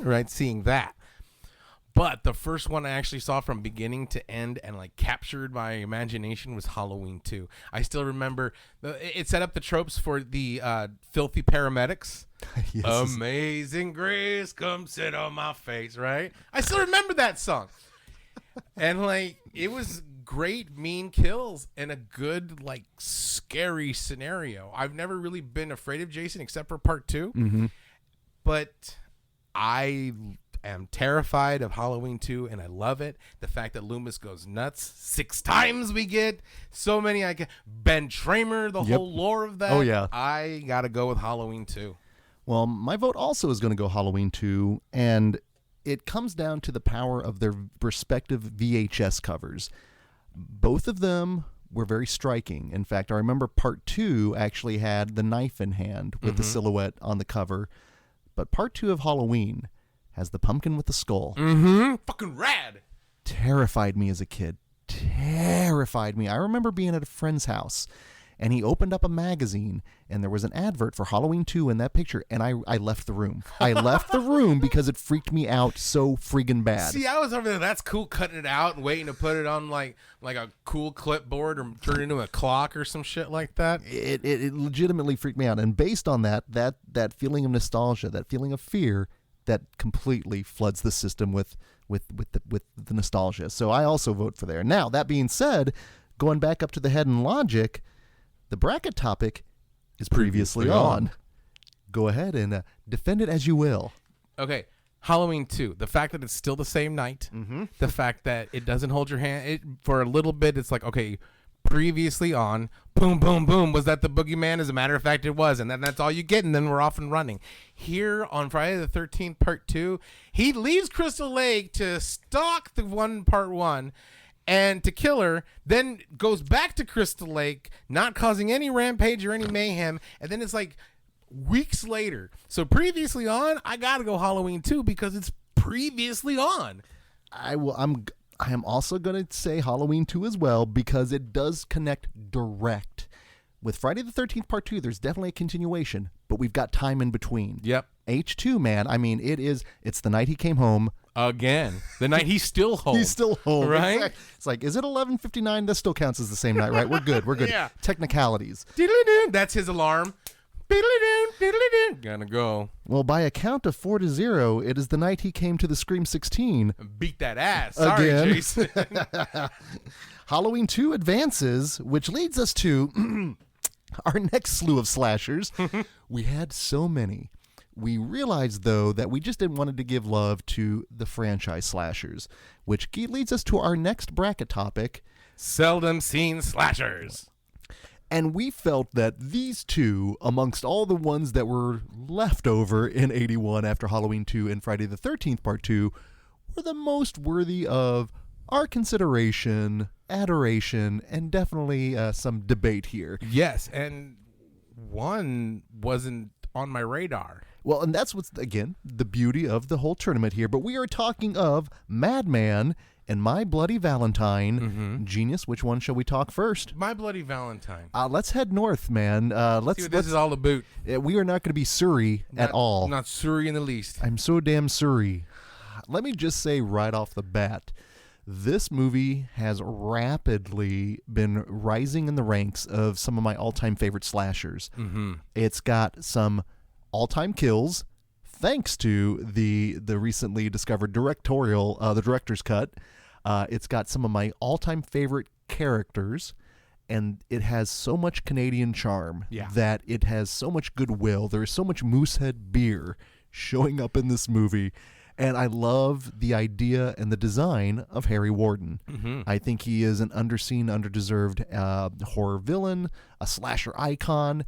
right, seeing that. But the first one I actually saw from beginning to end and like captured my imagination was Halloween 2. I still remember it set up the tropes for the filthy paramedics. Yes. Amazing Grace, come sit on my face, right? I still remember that song. And like it was great mean kills and a good like scary scenario. I've never really been afraid of Jason except for part 2. Mm-hmm. But I am terrified of Halloween 2, and I love it. The fact that Loomis goes nuts 6 times, we get so many. Ben Tramer, the whole lore of that. Oh, yeah. I got to go with Halloween 2. Well, my vote also is going to go Halloween 2, and it comes down to the power of their respective VHS covers. Both of them were very striking. In fact, I remember part 2 actually had the knife in hand with the silhouette on the cover, but part 2 of Halloween has the pumpkin with the skull. Mm-hmm. Fucking rad. Terrified me as a kid. Terrified me. I remember being at a friend's house, and he opened up a magazine, and there was an advert for Halloween 2 in that picture, and I left the room. I left the room because it freaked me out so friggin' bad. See, I was over there. That's cool, cutting it out and waiting to put it on like a cool clipboard or turn it into a clock or some shit like that. It legitimately freaked me out, and based on that feeling of nostalgia, that feeling of fear, that completely floods the system with the nostalgia. So I also vote for there. Now, that being said, going back up to the head and logic, the bracket topic is previously on. Go ahead and defend it as you will. Okay, Halloween 2. The fact that it's still the same night. The fact that it doesn't hold your hand. For a little bit, it's like, okay, previously on, boom, boom, boom. Was that the boogeyman? As a matter of fact, it was. And then that's all you get, and then we're off and running. Here on Friday the 13th, part 2, he leaves Crystal Lake to stalk the part 1 and to kill her, then goes back to Crystal Lake, not causing any rampage or any mayhem, and then it's like weeks later. So previously on, I gotta go Halloween 2 because it's previously on. I am also going to say Halloween 2 as well because it does connect direct. With Friday the 13th Part 2, there's definitely a continuation, but we've got time in between. Yep. H2, man, I mean, it's the night he came home. Again. The night he's still home. He's still home. Right? Exactly. It's like, is it 11:59? This still counts as the same night, right? We're good. We're good. Yeah. Technicalities. Diddly-doo. That's his alarm. Diddly-doo, diddly-doo. Gonna go. Well, by a count of 4-0, it is the night he came to the Scream 16. Beat that ass. Sorry, Again. Jason. Halloween 2 advances, which leads us to our next slew of slashers. We had so many. We realized, though, that we just didn't want to give love to the franchise slashers, which leads us to our next bracket topic. Seldom seen slashers. And we felt that these two, amongst all the ones that were left over in 81 after Halloween 2 and Friday the 13th Part 2, were the most worthy of our consideration, adoration, and definitely some debate here. Yes, and one wasn't on my radar. Well, and that's what's, again, the beauty of the whole tournament here. But we are talking of Madman and My Bloody Valentine. Mm-hmm. Genius, which one shall we talk first? My Bloody Valentine. Let's head north, man. See what this is all about. We are not going to be Surrey at all. Not Surrey in the least. I'm so damn Surrey. Let me just say right off the bat, this movie has rapidly been rising in the ranks of some of my all-time favorite slashers. Mm-hmm. It's got some all-time kills, thanks to the recently discovered the director's cut. It's got some of my all-time favorite characters, and it has so much Canadian charm that it has so much goodwill. There's so much Moosehead beer showing up in this movie, and I love the idea and the design of Harry Warden. Mm-hmm. I think he is an underseen, underdeserved horror villain, a slasher icon.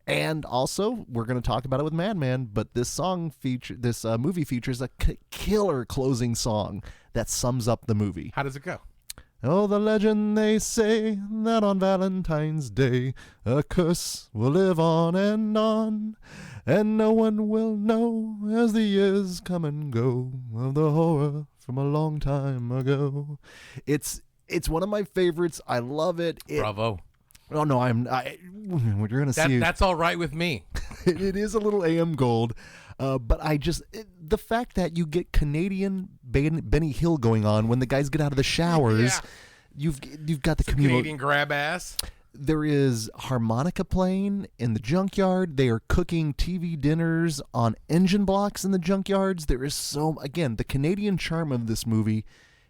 And also, we're going to talk about it with Madman, but this movie features a killer closing song that sums up the movie. How does it go? Oh, the legend they say that on Valentine's Day a curse will live on, and no one will know as the years come and go of the horror from a long time ago. It's one of my favorites. I love it. Bravo. Oh no, you're gonna see. That's all right with me. It is a little AM gold. But the fact that you get Canadian Benny Hill going on when the guys get out of the showers, you've got the Canadian grab ass. There is harmonica playing in the junkyard. They are cooking TV dinners on engine blocks in the junkyards. There is again, the Canadian charm of this movie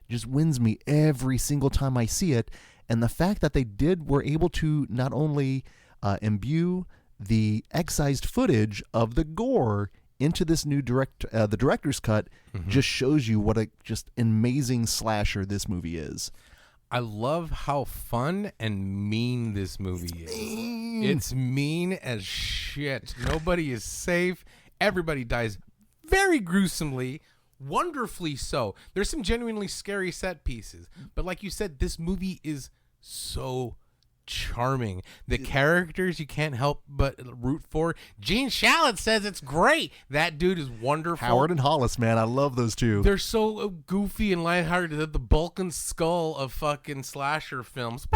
just wins me every single time I see it. And the fact that they were able to not only imbue the excised footage of the gore into this new the director's cut just shows you what a just amazing slasher this movie is. I love how fun and mean this movie is. It's mean as shit. Nobody is safe. Everybody dies very gruesomely, wonderfully so. There's some genuinely scary set pieces. But like you said, this movie is so charming. The characters you can't help but root for. Gene Shalit says it's great. That dude is wonderful. Howard and Hollis, man, I love those two. They're so goofy and lighthearted. They're the bulk and skull of fucking slasher films.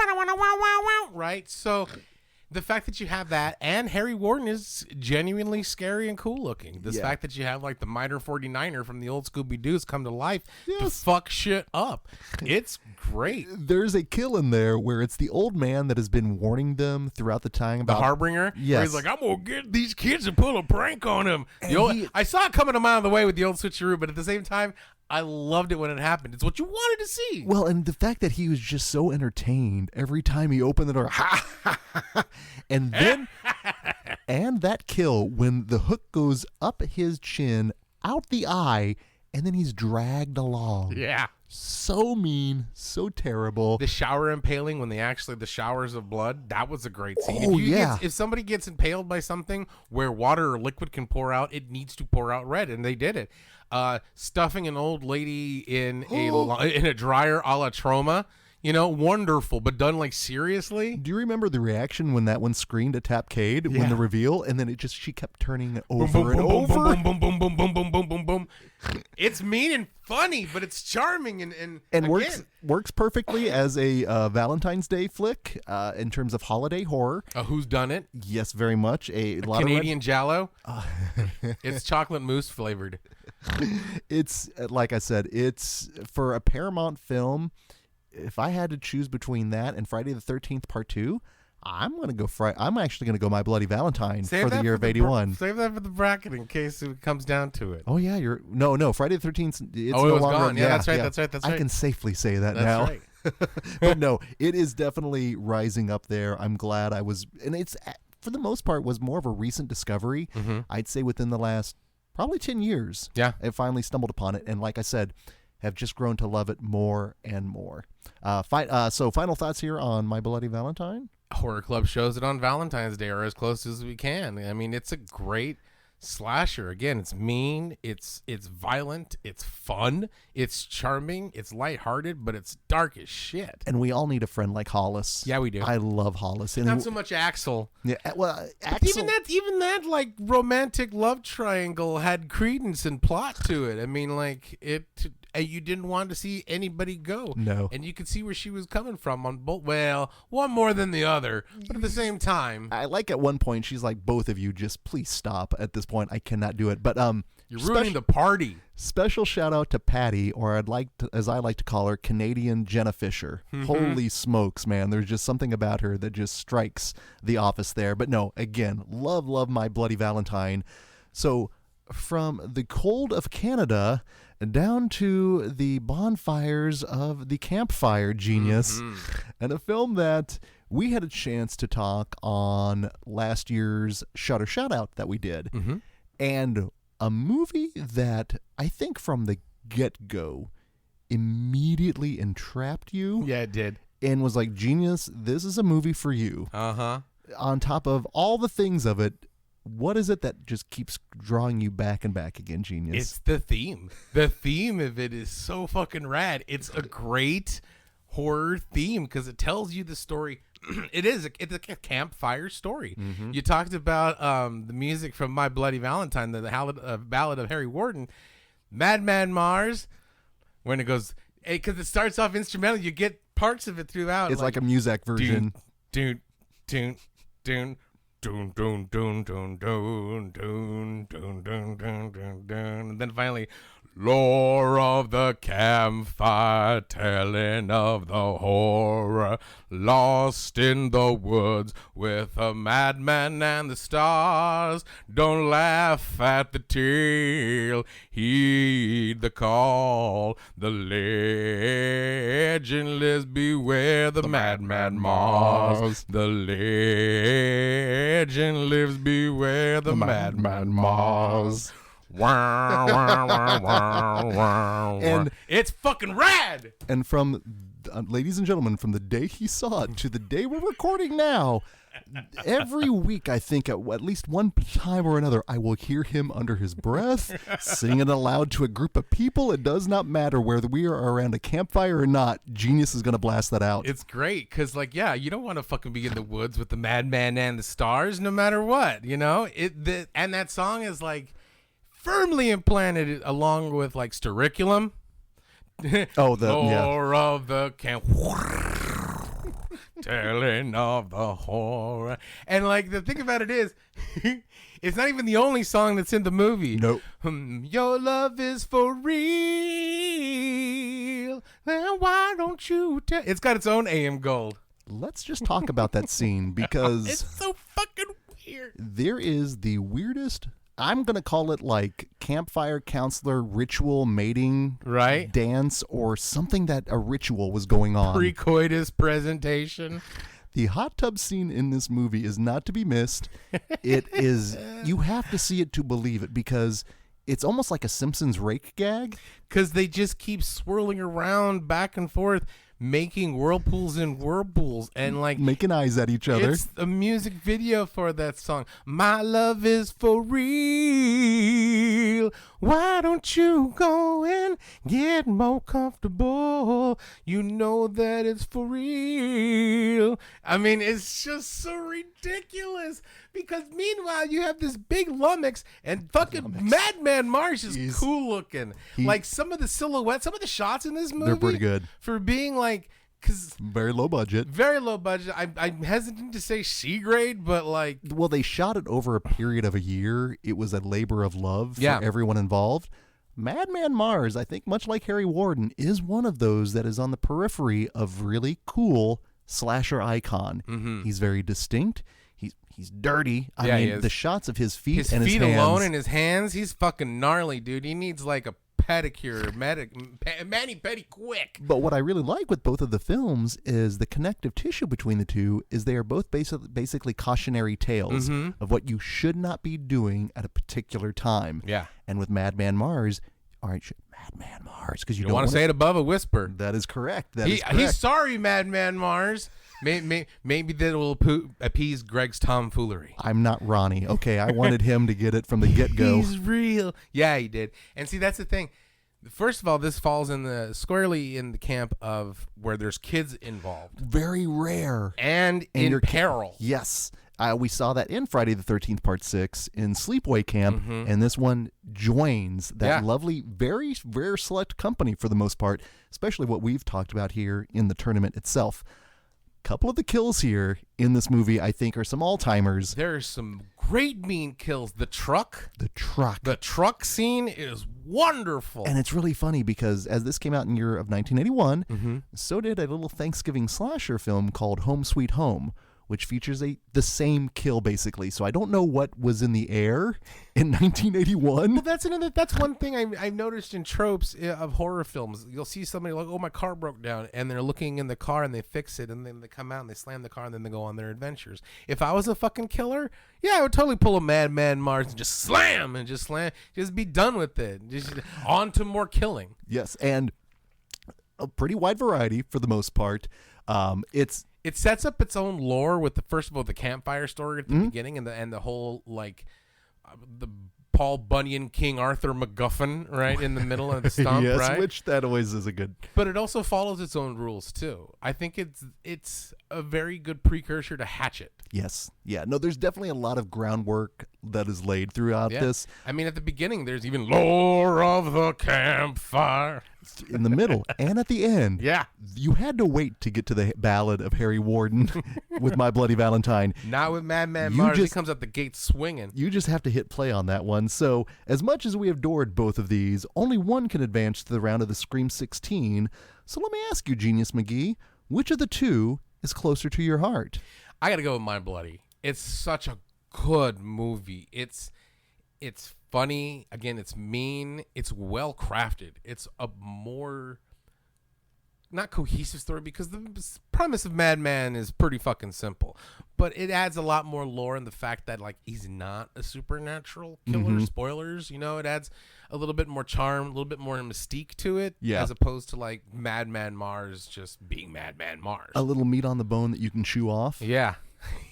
Right? So the fact that you have that, and Harry Warden is genuinely scary and cool looking. This fact that you have like the Miter 49er from the old Scooby-Doo's come to life to fuck shit up. It's great. There's a kill in there where it's the old man that has been warning them throughout the time about the Harbinger. Yes. Where he's like, I'm gonna get these kids and pull a prank on them. I saw it coming a mile of the way with the old switcheroo, but at the same time, I loved it when it happened. It's what you wanted to see. Well, and the fact that he was just so entertained every time he opened the door. And then, and that kill when the hook goes up his chin, out the eye, and then he's dragged along. Yeah. So mean, so terrible. The shower impaling when the showers of blood, that was a great scene. Oh, If somebody gets impaled by something where water or liquid can pour out, it needs to pour out red, and they did it. Stuffing an old lady in a dryer a la Trauma, wonderful, but done like seriously. Do you remember the reaction when that one screamed at Tapcade when the reveal, and then she kept turning over and over? Boom, boom, boom, boom, boom, boom, boom, boom. It's mean and funny, but it's charming and works perfectly as a Valentine's Day flick in terms of holiday horror. Who's done it? Yes, very much. A lot Canadian Jell-O. It's chocolate mousse flavored. It's like I said, it's for a Paramount film. If I had to choose between that and Friday the 13th Part 2, I'm actually gonna go My Bloody Valentine for the year of '81. Save that for the bracket in case it comes down to it. Oh yeah, no Friday the 13th. It's no longer gone. Yeah, that's right. I can safely say that that's now. Right. But no, it is definitely rising up there. I'm glad and it's for the most part was more of a recent discovery. Mm-hmm. I'd say within the last probably 10 years. Yeah, I finally stumbled upon it, and like I said, have just grown to love it more and more. So final thoughts here on My Bloody Valentine? Horror Club shows it on Valentine's Day, or as close as we can. I mean, it's a great slasher. Again, it's mean, it's violent, it's fun, it's charming, it's lighthearted, but it's dark as shit. And we all need a friend like Hollis. Yeah, we do. I love Hollis. And not so much Axel. Yeah, well, Axel. Even that like romantic love triangle had credence and plot to it. I mean, like you didn't want to see anybody go. No. And you could see where she was coming from on both. Well, one more than the other, but at the same time, I like at one point she's like, both of you just please stop at this point. I cannot do it. But you're ruining the party. Special shout out to Patty, or as I like to call her, Canadian Jenna Fisher. Mm-hmm. Holy smokes, man. There's just something about her that just strikes the office there. But no, again, love My Bloody Valentine. So from the cold of Canada down to the bonfires of the campfire genius, and a film that we had a chance to talk on last year's Shudder Shoutout that we did. Mm-hmm. And a movie that I think from the get-go immediately entrapped you. Yeah, it did. And was like, genius, this is a movie for you. Uh-huh. On top of all the things of it, what is it that just keeps drawing you back and back again, genius? It's the theme. The theme of it is so fucking rad. It's a great horror theme because it tells you the story. It's a campfire story. Mm-hmm. You talked about the music from My Bloody Valentine, the ballad of Harry Warden. Madman Mars, when it goes, because it starts off instrumental, you get parts of it throughout. It's like a Muzak version. Doon, doon, doon, Dun, dun, dun, dun, dun, dun, dun, dun, dun, dun, dun. And then finally, lore of the campfire, telling of the horror, lost in the woods with a madman and the stars. Don't laugh at the tale, heed the call. The legend lives, beware the madman Mars. The legend lives, beware the madman Mars. Wow, wow, wow, wow, wow. And it's fucking rad. And from, ladies and gentlemen, from the day he saw it to the day we're recording now, every week I think at least one time or another I will hear him under his breath sing it aloud to a group of people. It does not matter whether we are around a campfire or not. Genius is going to blast that out. It's great because, like, yeah, you don't want to fucking be in the woods with the madman and the stars, no matter what, you know. And that song is like firmly implanted along with like Sterriculum. Oh, the Lore of the camp. Telling of the horror. And like the thing about it is, it's not even the only song that's in the movie. Nope. Your love is for real. Then why don't you tell? It's got its own AM Gold. Let's just talk about that scene because It's so fucking weird. there is the weirdest, I'm going to call it like campfire counselor ritual mating Right? dance or something that a ritual was going on. Pre-coitus presentation. The hot tub scene in this movie is not to be missed. It is, you have to see it to believe it because it's almost like a Simpsons rake gag. Because they just keep swirling around back and forth, making whirlpools and whirlpools, and like Making eyes at each other. it's a music video for that song. My love is for real. Why don't you go and get more comfortable? You know that it's for real. I mean, it's just so ridiculous. Because meanwhile, you have this big lummox and fucking Madman Marsh is cool looking. Like some of the silhouettes, some of the shots in this movie, They're pretty good. for being like, because Very low budget. very low budget. I'm hesitant to say C grade, but like, Well, they shot it over a period of a year. It was a labor of love for Yeah. everyone involved. Madman Mars, I think much like Harry Warden, is one of those that is on the periphery of really cool slasher icon. Mm-hmm. He's very distinct. He's dirty. I Yeah, he mean, is. the shots of his feet his and feet his hands. alone and his hands, he's fucking gnarly, dude. He needs like a pedicure, mani-pedi quick. But what I really like with both of the films is the connective tissue between the two is they are both basically cautionary tales of what you should not be doing at a particular time. Yeah. And with Madman Mars, all right, Madman Mars, because you You want to say it above a whisper. That is correct. That is correct. He's sorry, Madman Mars. Maybe that will appease Greg's tomfoolery. I'm not Ronnie. Okay, I wanted him to get it from the get-go. He's real. Yeah, he did. And see, that's the thing. First of all, this falls squarely in the camp of where there's kids involved Very rare. and And in your peril. Yes. We saw that in Friday the 13th Part 6 in Sleepaway Camp, and this one joins that Yeah. lovely, very rare select company for the most part, especially what we've talked about here in the tournament itself. Couple of the kills here in this movie, I think, are some all-timers. There's some great mean kills. The truck scene is wonderful. And it's really funny because as this came out in the year of 1981, so did a little Thanksgiving slasher film called Home Sweet Home, which features the same kill basically. So I don't know what was in the air in 1981. Well, that's one thing I've noticed in tropes of horror films. You'll see somebody like, oh, my car broke down, and they're looking in the car and they fix it, and then they come out and they slam the car and then they go on their adventures. If I was a fucking killer, yeah, I would totally pull a Madman Mars and just be done with it. Just on to more killing. Yes, and a pretty wide variety for the most part. It sets up its own lore with first of all the campfire story at the beginning and the whole like the Paul Bunyan King Arthur MacGuffin right in the middle of the stump, yes, right? which that always is a good. But it also follows its own rules too. I think it's a very good precursor to Hatchet. Yes. Yeah. No, there's definitely a lot of groundwork that is laid throughout this. I mean, at the beginning, there's even lore of the campfire. In the middle and at the end. Yeah. You had to wait to get to the ballad of Harry Warden with My Bloody Valentine. Not with Madman Mars. He comes out the gate swinging. You just have to hit play on that one. So, as much as we adored both of these, only one can advance to the round of the Scream 16. So let me ask you, Genius McGee, which of the two is closer to your heart? I got to go with My Bloody. It's such a good movie. It's funny. Again, it's mean. It's well crafted. It's a more not cohesive story because the premise of Madman is pretty fucking simple, but it adds a lot more lore in the fact that like he's not a supernatural killer. Spoilers, it adds a little bit more charm, a little bit more mystique to it, as opposed to like Madman Mars just being Madman Mars. A little meat on the bone that you can chew off. Yeah,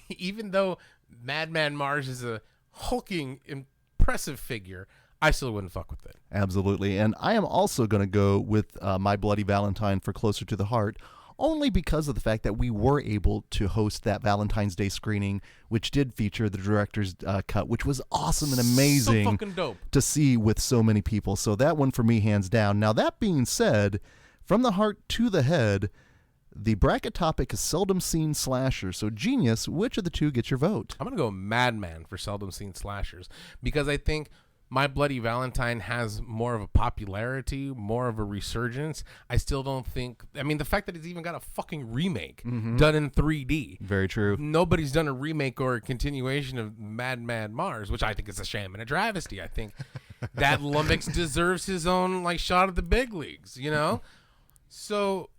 even though Madman Mars is a hulking, impressive figure, I still wouldn't fuck with it. Absolutely. And I am also going to go with My Bloody Valentine for Closer to the Heart, only because of the fact that we were able to host that Valentine's Day screening, which did feature the director's cut, which was awesome and amazing so fucking dope to see with so many people. So that one for me, hands down. Now, that being said, from the heart to the head, the bracket topic is seldom seen slasher. So, Genius, which of the two gets your vote? I'm going to go Madman for seldom seen slashers because I think My Bloody Valentine has more of a popularity, more of a resurgence. I still don't think... I mean, the fact that it's even got a fucking remake done in 3D. Very true. Nobody's done a remake or a continuation of Madman Mars, which I think is a sham and a travesty. I think that Lummox deserves his own shot at the big leagues, So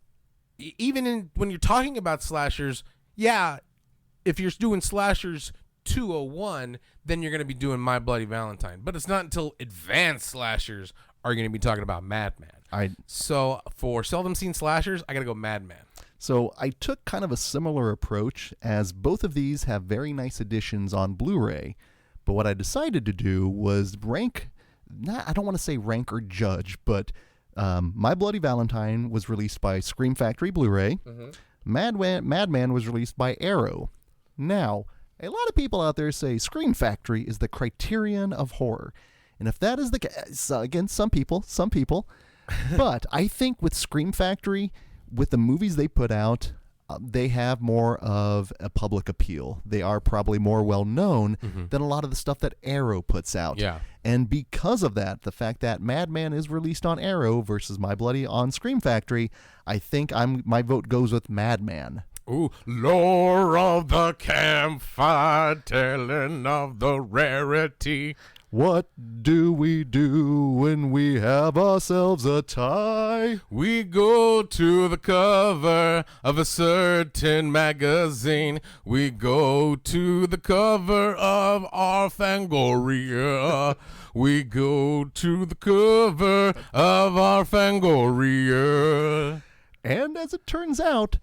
even when you're talking about slashers, if you're doing slashers 201, then you're going to be doing My Bloody Valentine. But it's not until advanced slashers are going to be talking about Madman. So for seldom seen slashers, I got to go Madman. So I took kind of a similar approach, as both of these have very nice additions on Blu-ray. But what I decided to do was I don't want to say rank or judge, but My Bloody Valentine was released by Scream Factory Blu-ray. Madman was released by Arrow. Now, a lot of people out there say Scream Factory is the criterion of horror. And if that is the case, again, some people, but I think with Scream Factory, with the movies they put out, they have more of a public appeal. They are probably more well-known than a lot of the stuff that Arrow puts out. Yeah. And because of that, the fact that Madman is released on Arrow versus My Bloody on Scream Factory, I think my vote goes with Madman. Ooh, lore of the campfire, telling of the rarity. What do we do when we have ourselves a tie? We go to the cover of a certain magazine. We go to the cover of our Fangoria. We go to the cover of our Fangoria. And as it turns out,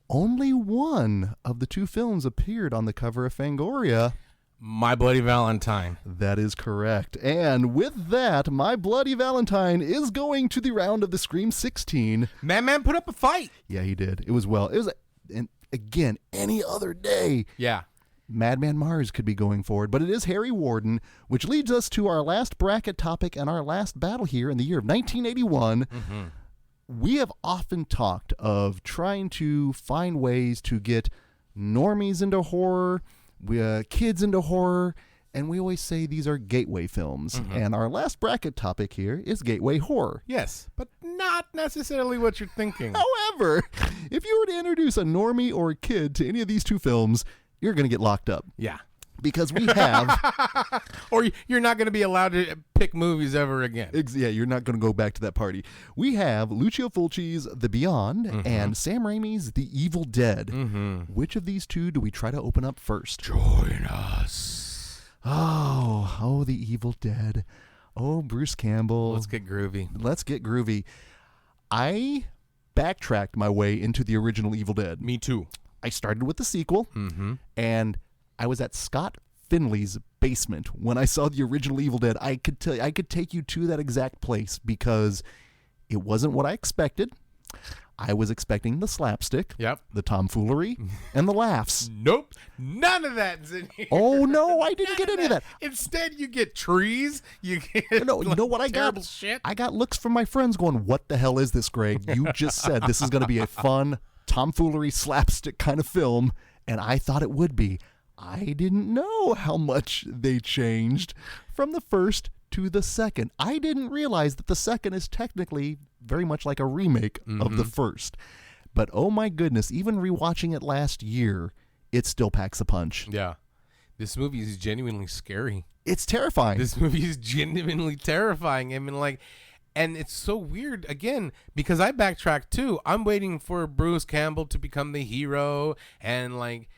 only one of the two films appeared on the cover of Fangoria. My Bloody Valentine. That is correct. And with that, My Bloody Valentine is going to the round of the Scream 16. Madman put up a fight. Yeah, he did. It was and again, any other day. Yeah. Madman Mars could be going forward, but it is Harry Warden, which leads us to our last bracket topic and our last battle here in the year of 1981. We have often talked of trying to find ways to get normies into horror, kids into horror, and we always say these are gateway films. And our last bracket topic here is gateway horror. Yes, but not necessarily what you're thinking. However, if you were to introduce a normie or a kid to any of these two films, you're going to get locked up. Yeah. Because we have... or you're not going to be allowed to pick movies ever again. Yeah, you're not going to go back to that party. We have Lucio Fulci's The Beyond and Sam Raimi's The Evil Dead. Which of these two do we try to open up first? Join us. Oh, The Evil Dead. Oh, Bruce Campbell. Let's get groovy. I backtracked my way into the original Evil Dead. Me too. I started with the sequel, and I was at Scott Finley's basement when I saw the original Evil Dead. I could take you to that exact place because it wasn't what I expected. I was expecting the slapstick, Yep. the tomfoolery, and the laughs. Nope. None of that's in here. Oh, no, I didn't get None any of that. Instead, you get trees. You get No, you know what I got? terrible shit. I got looks from my friends going, what the hell is this, Greg? You just said this is going to be a fun tomfoolery slapstick kind of film, and I thought it would be. I didn't know how much they changed from the first to the second. I didn't realize that the second is technically very much like a remake of the first. But oh my goodness, even rewatching it last year, it still packs a punch. Yeah. This movie is genuinely scary. It's terrifying. This movie is genuinely terrifying. I mean, like, and it's so weird, again, because I backtracked too. I'm waiting for Bruce Campbell to become the hero and, like,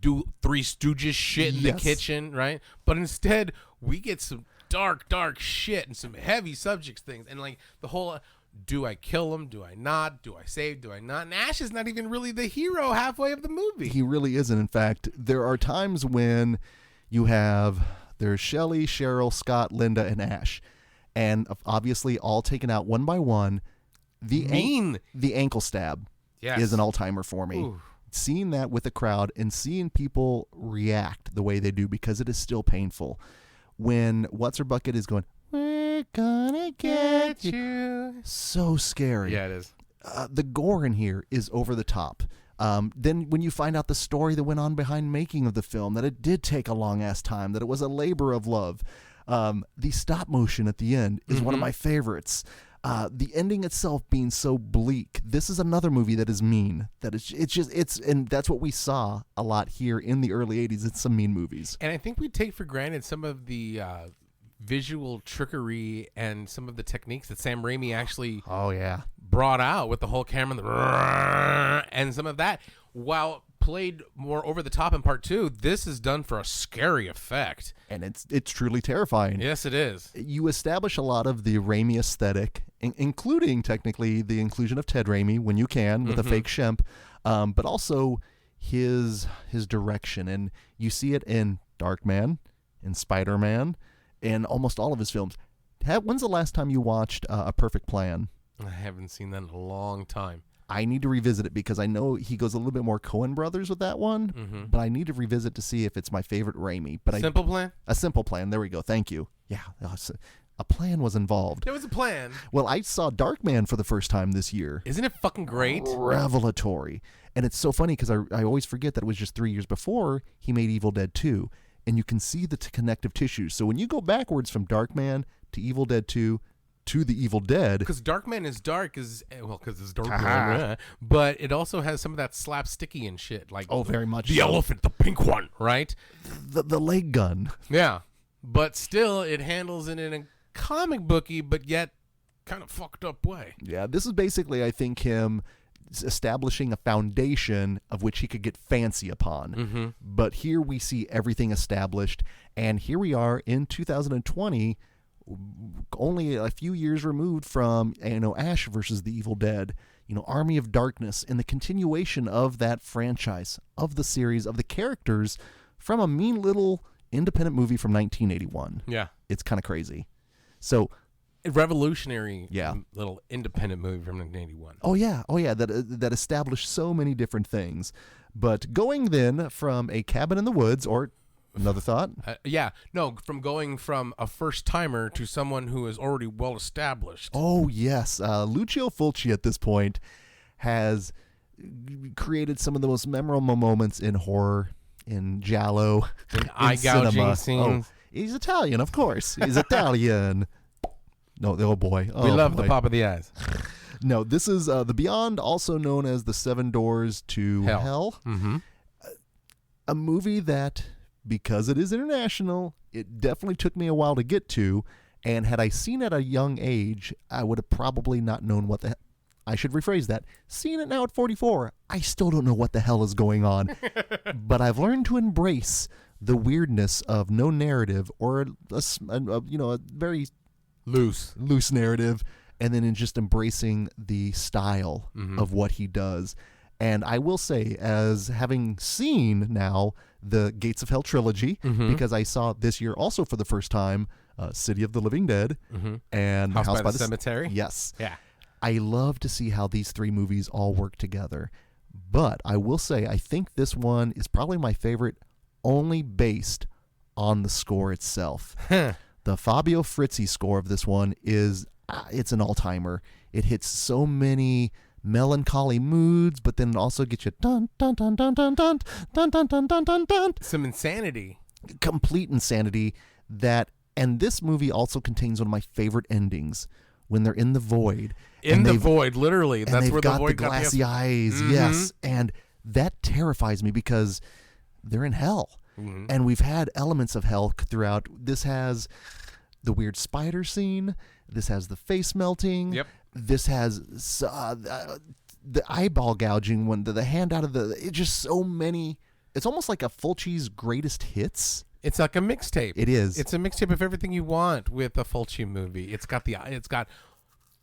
do Three Stooges shit in the kitchen, right? But instead, we get some dark shit and some heavy subjects things. And, like, the whole, do I kill him? Do I not? Do I save? Do I not? And Ash is not even really the hero halfway of the movie. He really isn't. In fact, there are times when there's Shelley, Cheryl, Scott, Linda, and Ash. And obviously all taken out one by one. The ankle stab is an all-timer for me. Ooh. Seeing that with a crowd and seeing people react the way they do, because it is still painful. When What's-Her-Bucket is going, we're gonna get you. So scary. Yeah, it is. The gore in here is over the top. Then when you find out the story that went on behind making of the film, that it did take a long-ass time, that it was a labor of love. The stop motion at the end is one of my favorites. The ending itself being so bleak. This is another movie that is mean. And that's what we saw a lot here in the early 80s. It's some mean movies. And I think we take for granted some of the visual trickery and some of the techniques that Sam Raimi actually brought out with the whole camera and some of that. While played more over the top in part 2, this is done for a scary effect. And it's truly terrifying. Yes, it is. You establish a lot of the Raimi aesthetic, including technically the inclusion of Ted Raimi when you can with a fake Shemp, but also his direction. And you see it in Darkman, in Spider-Man, in almost all of his films. When's the last time you watched A Perfect Plan? I haven't seen that in a long time. I need to revisit it because I know he goes a little bit more Coen Brothers with that one, but I need to revisit to see if it's my favorite Raimi. But Simple Plan? A Simple Plan. There we go. Thank you. Yeah, a plan was involved. There was a plan. Well, I saw Darkman for the first time this year. Isn't it fucking great? Revelatory. And it's so funny because I always forget that it was just 3 years before he made Evil Dead 2, and you can see the connective tissues. So when you go backwards from Darkman to Evil Dead 2 to the Evil Dead, because Darkman is dark, because it's dark, but it also has some of that slapsticky and shit, like very much the elephant, the pink one, right? The leg gun, but still it handles it in a comic booky, but yet kind of fucked up way. Yeah, this is basically, I think, him establishing a foundation of which he could get fancy upon. But here we see everything established, and here we are in 2020. Only a few years removed from Ash versus the Evil Dead, Army of Darkness, and the continuation of that franchise, of the series, of the characters from a mean little independent movie from 1981. Yeah, it's kind of crazy. So revolutionary, little independent movie from 1981. Oh yeah, that established so many different things. But going then from a cabin in the woods, or another thought? From going from a first-timer to someone who is already well-established. Oh, yes. Lucio Fulci at this point has created some of the most memorable moments in horror, in giallo, in eye-gouging scenes. Oh, he's Italian, of course. He's Italian. No, oh boy. We love the pop of the eyes. No, this is The Beyond, also known as The Seven Doors to Hell. A movie that, because it is international, it definitely took me a while to get to, and had I seen it at a young age, I would have probably not known what the I should rephrase that. Seeing it now at 44, I still don't know what the hell is going on. But I've learned to embrace the weirdness of no narrative, or a very loose narrative, and then in just embracing the style of what he does. And I will say, as having seen now the Gates of Hell trilogy, because I saw this year also for the first time City of the Living Dead and House by the Cemetery. Yes. Yeah. I love to see how these three movies all work together. But I will say, I think this one is probably my favorite only based on the score itself. The Fabio Frizzi score of this one is, it's an all-timer. It hits so many melancholy moods, but then it also gets you dun dun dun dun dun dun dun dun dun dun dun dun. Some insanity. Complete insanity. And this movie also contains one of my favorite endings when they're in the void. In the void, literally. And That's where the got void the glassy eyes. Yes. And that terrifies me because they're in hell. And we've had elements of hell throughout. This has the weird spider scene. This has the face melting. Yep. This has the eyeball gouging when the hand out of the. It's just so many. It's almost like a Fulci's greatest hits. It's like a mixtape. It is. It's a mixtape of everything you want with a Fulci movie. It's got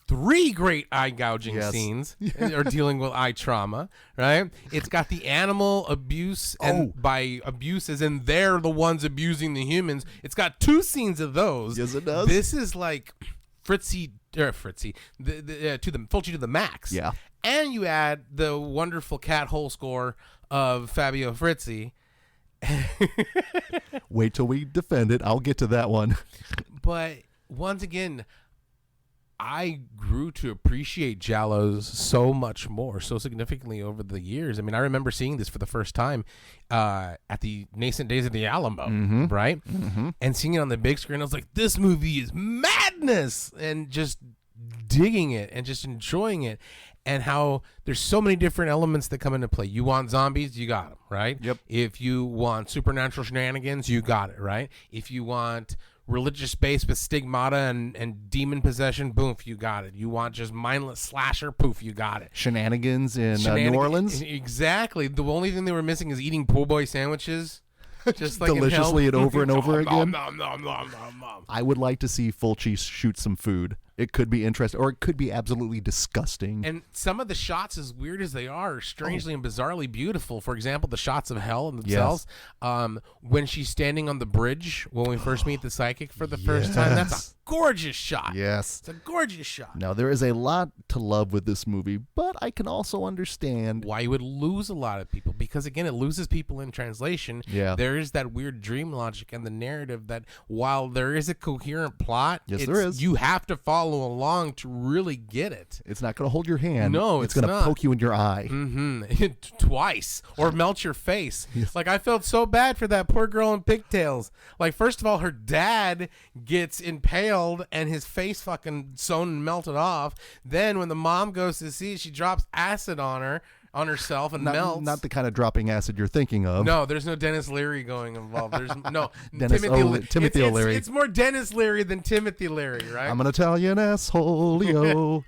3 great eye gouging scenes or dealing with eye trauma, right? It's got the animal abuse, and by abuse as in they're the ones abusing the humans. It's got 2 scenes of those. Yes, it does. This is like Fulci to the max. Yeah. And you add the wonderful cat hole score of Fabio Frizzi. Wait till we defend it. I'll get to that one. But once again, I grew to appreciate Giallos so much more, so significantly over the years. I mean, I remember seeing this for the first time at the nascent days of the Alamo, right? And seeing it on the big screen, I was like, this movie is madness! And just digging it and just enjoying it. And how there's so many different elements that come into play. You want zombies, you got them, right? Yep. If you want supernatural shenanigans, you got it, right? If you want religious space with stigmata and demon possession, boom, you got it. You want just mindless slasher, poof, you got it. Shenanigans in New Orleans. Exactly. The only thing they were missing is eating po' boy sandwiches. Just like deliciously and over and over again. Nom, nom, nom, nom, nom. I would like to see Fulci shoot some food. It could be interesting, or it could be absolutely disgusting. And some of the shots, as weird as they are strangely and bizarrely beautiful. For example, the shots of hell in themselves. When she's standing on the bridge, when we first meet the psychic for the first time, that's a gorgeous shot. Yes. It's a gorgeous shot. Now, there is a lot to love with this movie, but I can also understand why you would lose a lot of people. Because, again, it loses people in translation. Yeah. There is that weird dream logic and the narrative that while there is a coherent plot, there is. You have to follow along to really get it. It's not going to hold your hand. No, it's going to poke you in your eye. Twice. Or melt your face. Like, I felt so bad for that poor girl in pigtails. Like, first of all, her dad gets impaled and his face fucking sewn and melted off. Then when the mom goes to see, she drops acid on herself and melts. Not the kind of dropping acid you're thinking of. No, there's no Dennis Leary going involved. There's no Timothy O'Leary. It's more Dennis Leary than Timothy Leary, right? I'm an Italian asshole.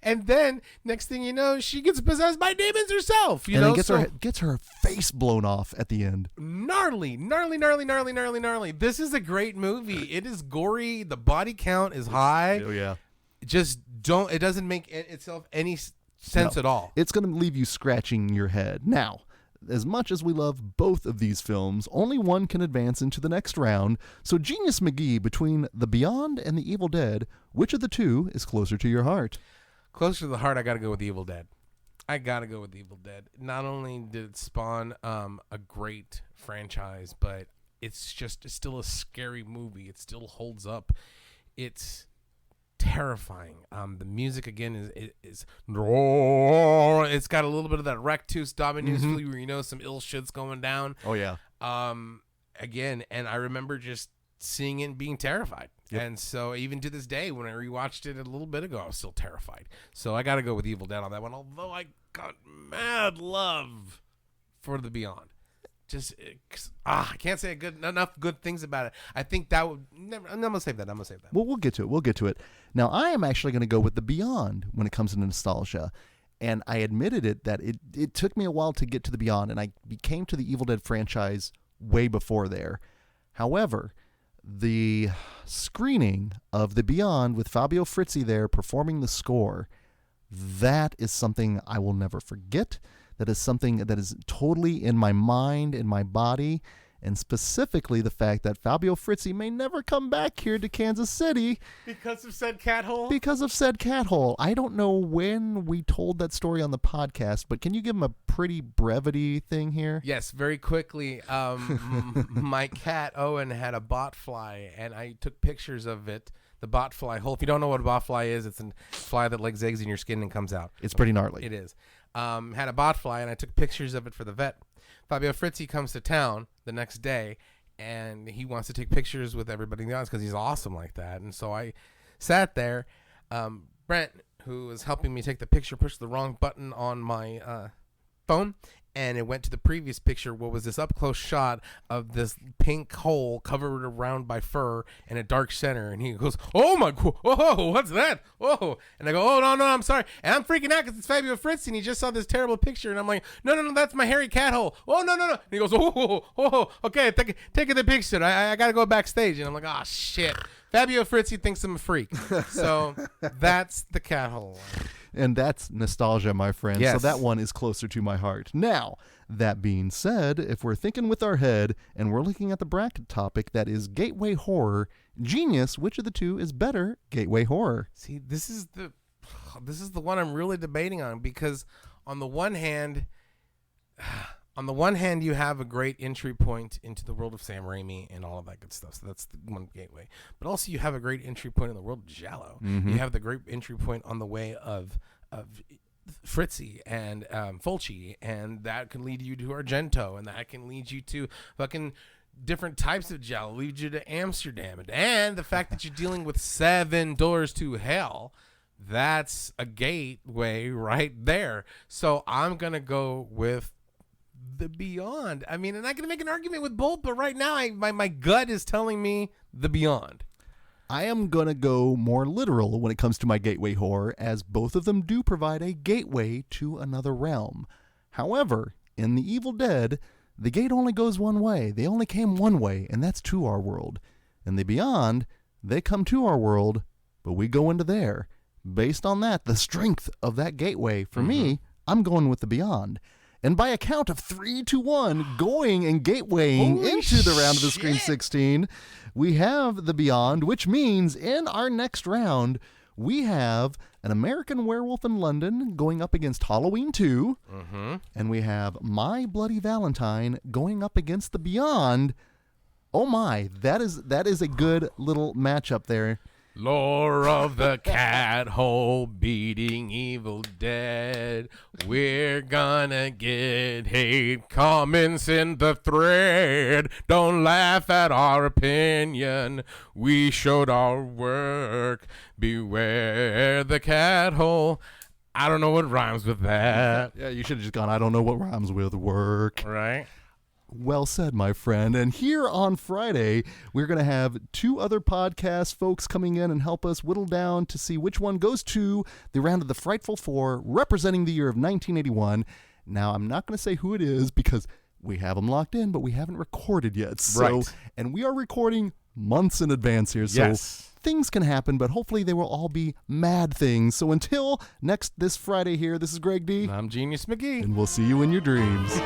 And then next thing you know, she gets possessed by demons herself. You know, gets her face blown off at the end. Gnarly. This is a great movie. It is gory. The body count is high. Oh yeah. It doesn't make itself any sense at all. It's going to leave you scratching your head. Now, as much as we love both of these films, only one can advance into the next round. So, Genius McGee, between The Beyond and The Evil Dead, which of the two is closer to your heart? Closer to the heart, I got to go with The Evil Dead. Not only did it spawn a great franchise, but it's still a scary movie. It still holds up. It's terrifying. The music again is it's got a little bit of that Rectus Dominus feel where you know some ill shit's going down. Oh yeah. Again, and I remember just seeing it and being terrified. Yep. And so even to this day, when I rewatched it a little bit ago, I was still terrified. So I got to go with Evil Dead on that one. Although I got mad love for The Beyond. I can't say enough good things about it. I think that would never. I'm gonna save that. Well, we'll get to it. Now, I am actually going to go with The Beyond when it comes to nostalgia, and I admitted that it took me a while to get to The Beyond, and I came to the Evil Dead franchise way before there. However, the screening of The Beyond with Fabio Frizzi there performing the score, that is something I will never forget. That is something that is totally in my mind, in my body, and specifically the fact that Fabio Frizzi may never come back here to Kansas City Because of said cat hole? because of said cat hole. I don't know when we told that story on the podcast, but can you give him a pretty brevity thing here? Yes, very quickly. My cat Owen had a botfly, and I took pictures of it. The botfly hole. If you don't know what a botfly is, it's a fly that lays eggs in your skin and comes out. It's pretty gnarly. It is. Had a botfly, and I took pictures of it for the vet. Fabio Frizzi comes to town the next day, and he wants to take pictures with everybody in the audience because he's awesome like that. And so I sat there. Brent, who was helping me take the picture, pushed the wrong button on my phone, and it went to the previous picture. What was this up close shot of this pink hole covered around by fur in a dark center? And he goes, "Oh my, whoa, what's that? Whoa!" And I go, "Oh no, I'm sorry." And I'm freaking out because it's Fabio Frizzi, and he just saw this terrible picture. And I'm like, "No, that's my hairy cat hole." "Oh no." And he goes, "Oh, okay, take the picture. I gotta go backstage." And I'm like, "Oh shit." Fabio Frizzi thinks I'm a freak. So that's the cat hole. And that's nostalgia, my friend. Yes. So that one is closer to my heart. Now, that being said, if we're thinking with our head and we're looking at the bracket topic that is gateway horror, genius, which of the two is better gateway horror? See, this is the one I'm really debating on, because on the one hand, you have a great entry point into the world of Sam Raimi and all of that good stuff. So that's the one gateway. But also you have a great entry point in the world of Giallo. Mm-hmm. You have the great entry point on the way of Frizzi and Fulci, and that can lead you to Argento, and that can lead you to fucking different types of Giallo, lead you to Amsterdam. And the fact that you're dealing with 7 doors to hell, that's a gateway right there. So I'm going to go with the Beyond. I mean, and I can make an argument with both, but right now my gut is telling me the Beyond. I am going to go more literal when it comes to my gateway horror, as both of them do provide a gateway to another realm. However, in The Evil Dead, the gate only goes one way. They only came one way, and that's to our world. In The Beyond, they come to our world, but we go into there. Based on that, the strength of that gateway, for me, I'm going with the Beyond. And by a count of 3-1, going and gatewaying Holy into the round of the shit. Screen 16, we have the Beyond, which means in our next round, we have An American Werewolf in London going up against Halloween 2, and we have My Bloody Valentine going up against the Beyond. Oh my, that is a good little matchup there. Lore of the cat hole beating Evil Dead. We're gonna get hate comments in the thread. Don't laugh at our opinion. We showed our work. Beware the cat hole. I don't know what rhymes with that. Yeah, you should have just gone, I don't know what rhymes with work. Right? Well said, my friend. And here on Friday, we're going to have 2 other podcast folks coming in and help us whittle down to see which one goes to the round of the Frightful Four, representing the year of 1981. Now, I'm not going to say who it is because we have them locked in, but we haven't recorded yet. So, Right. And we are recording months in advance here. So Yes. things can happen, but hopefully they will all be mad things. So until this Friday here, this is Greg D. I'm Genius McGee. And we'll see you in your dreams.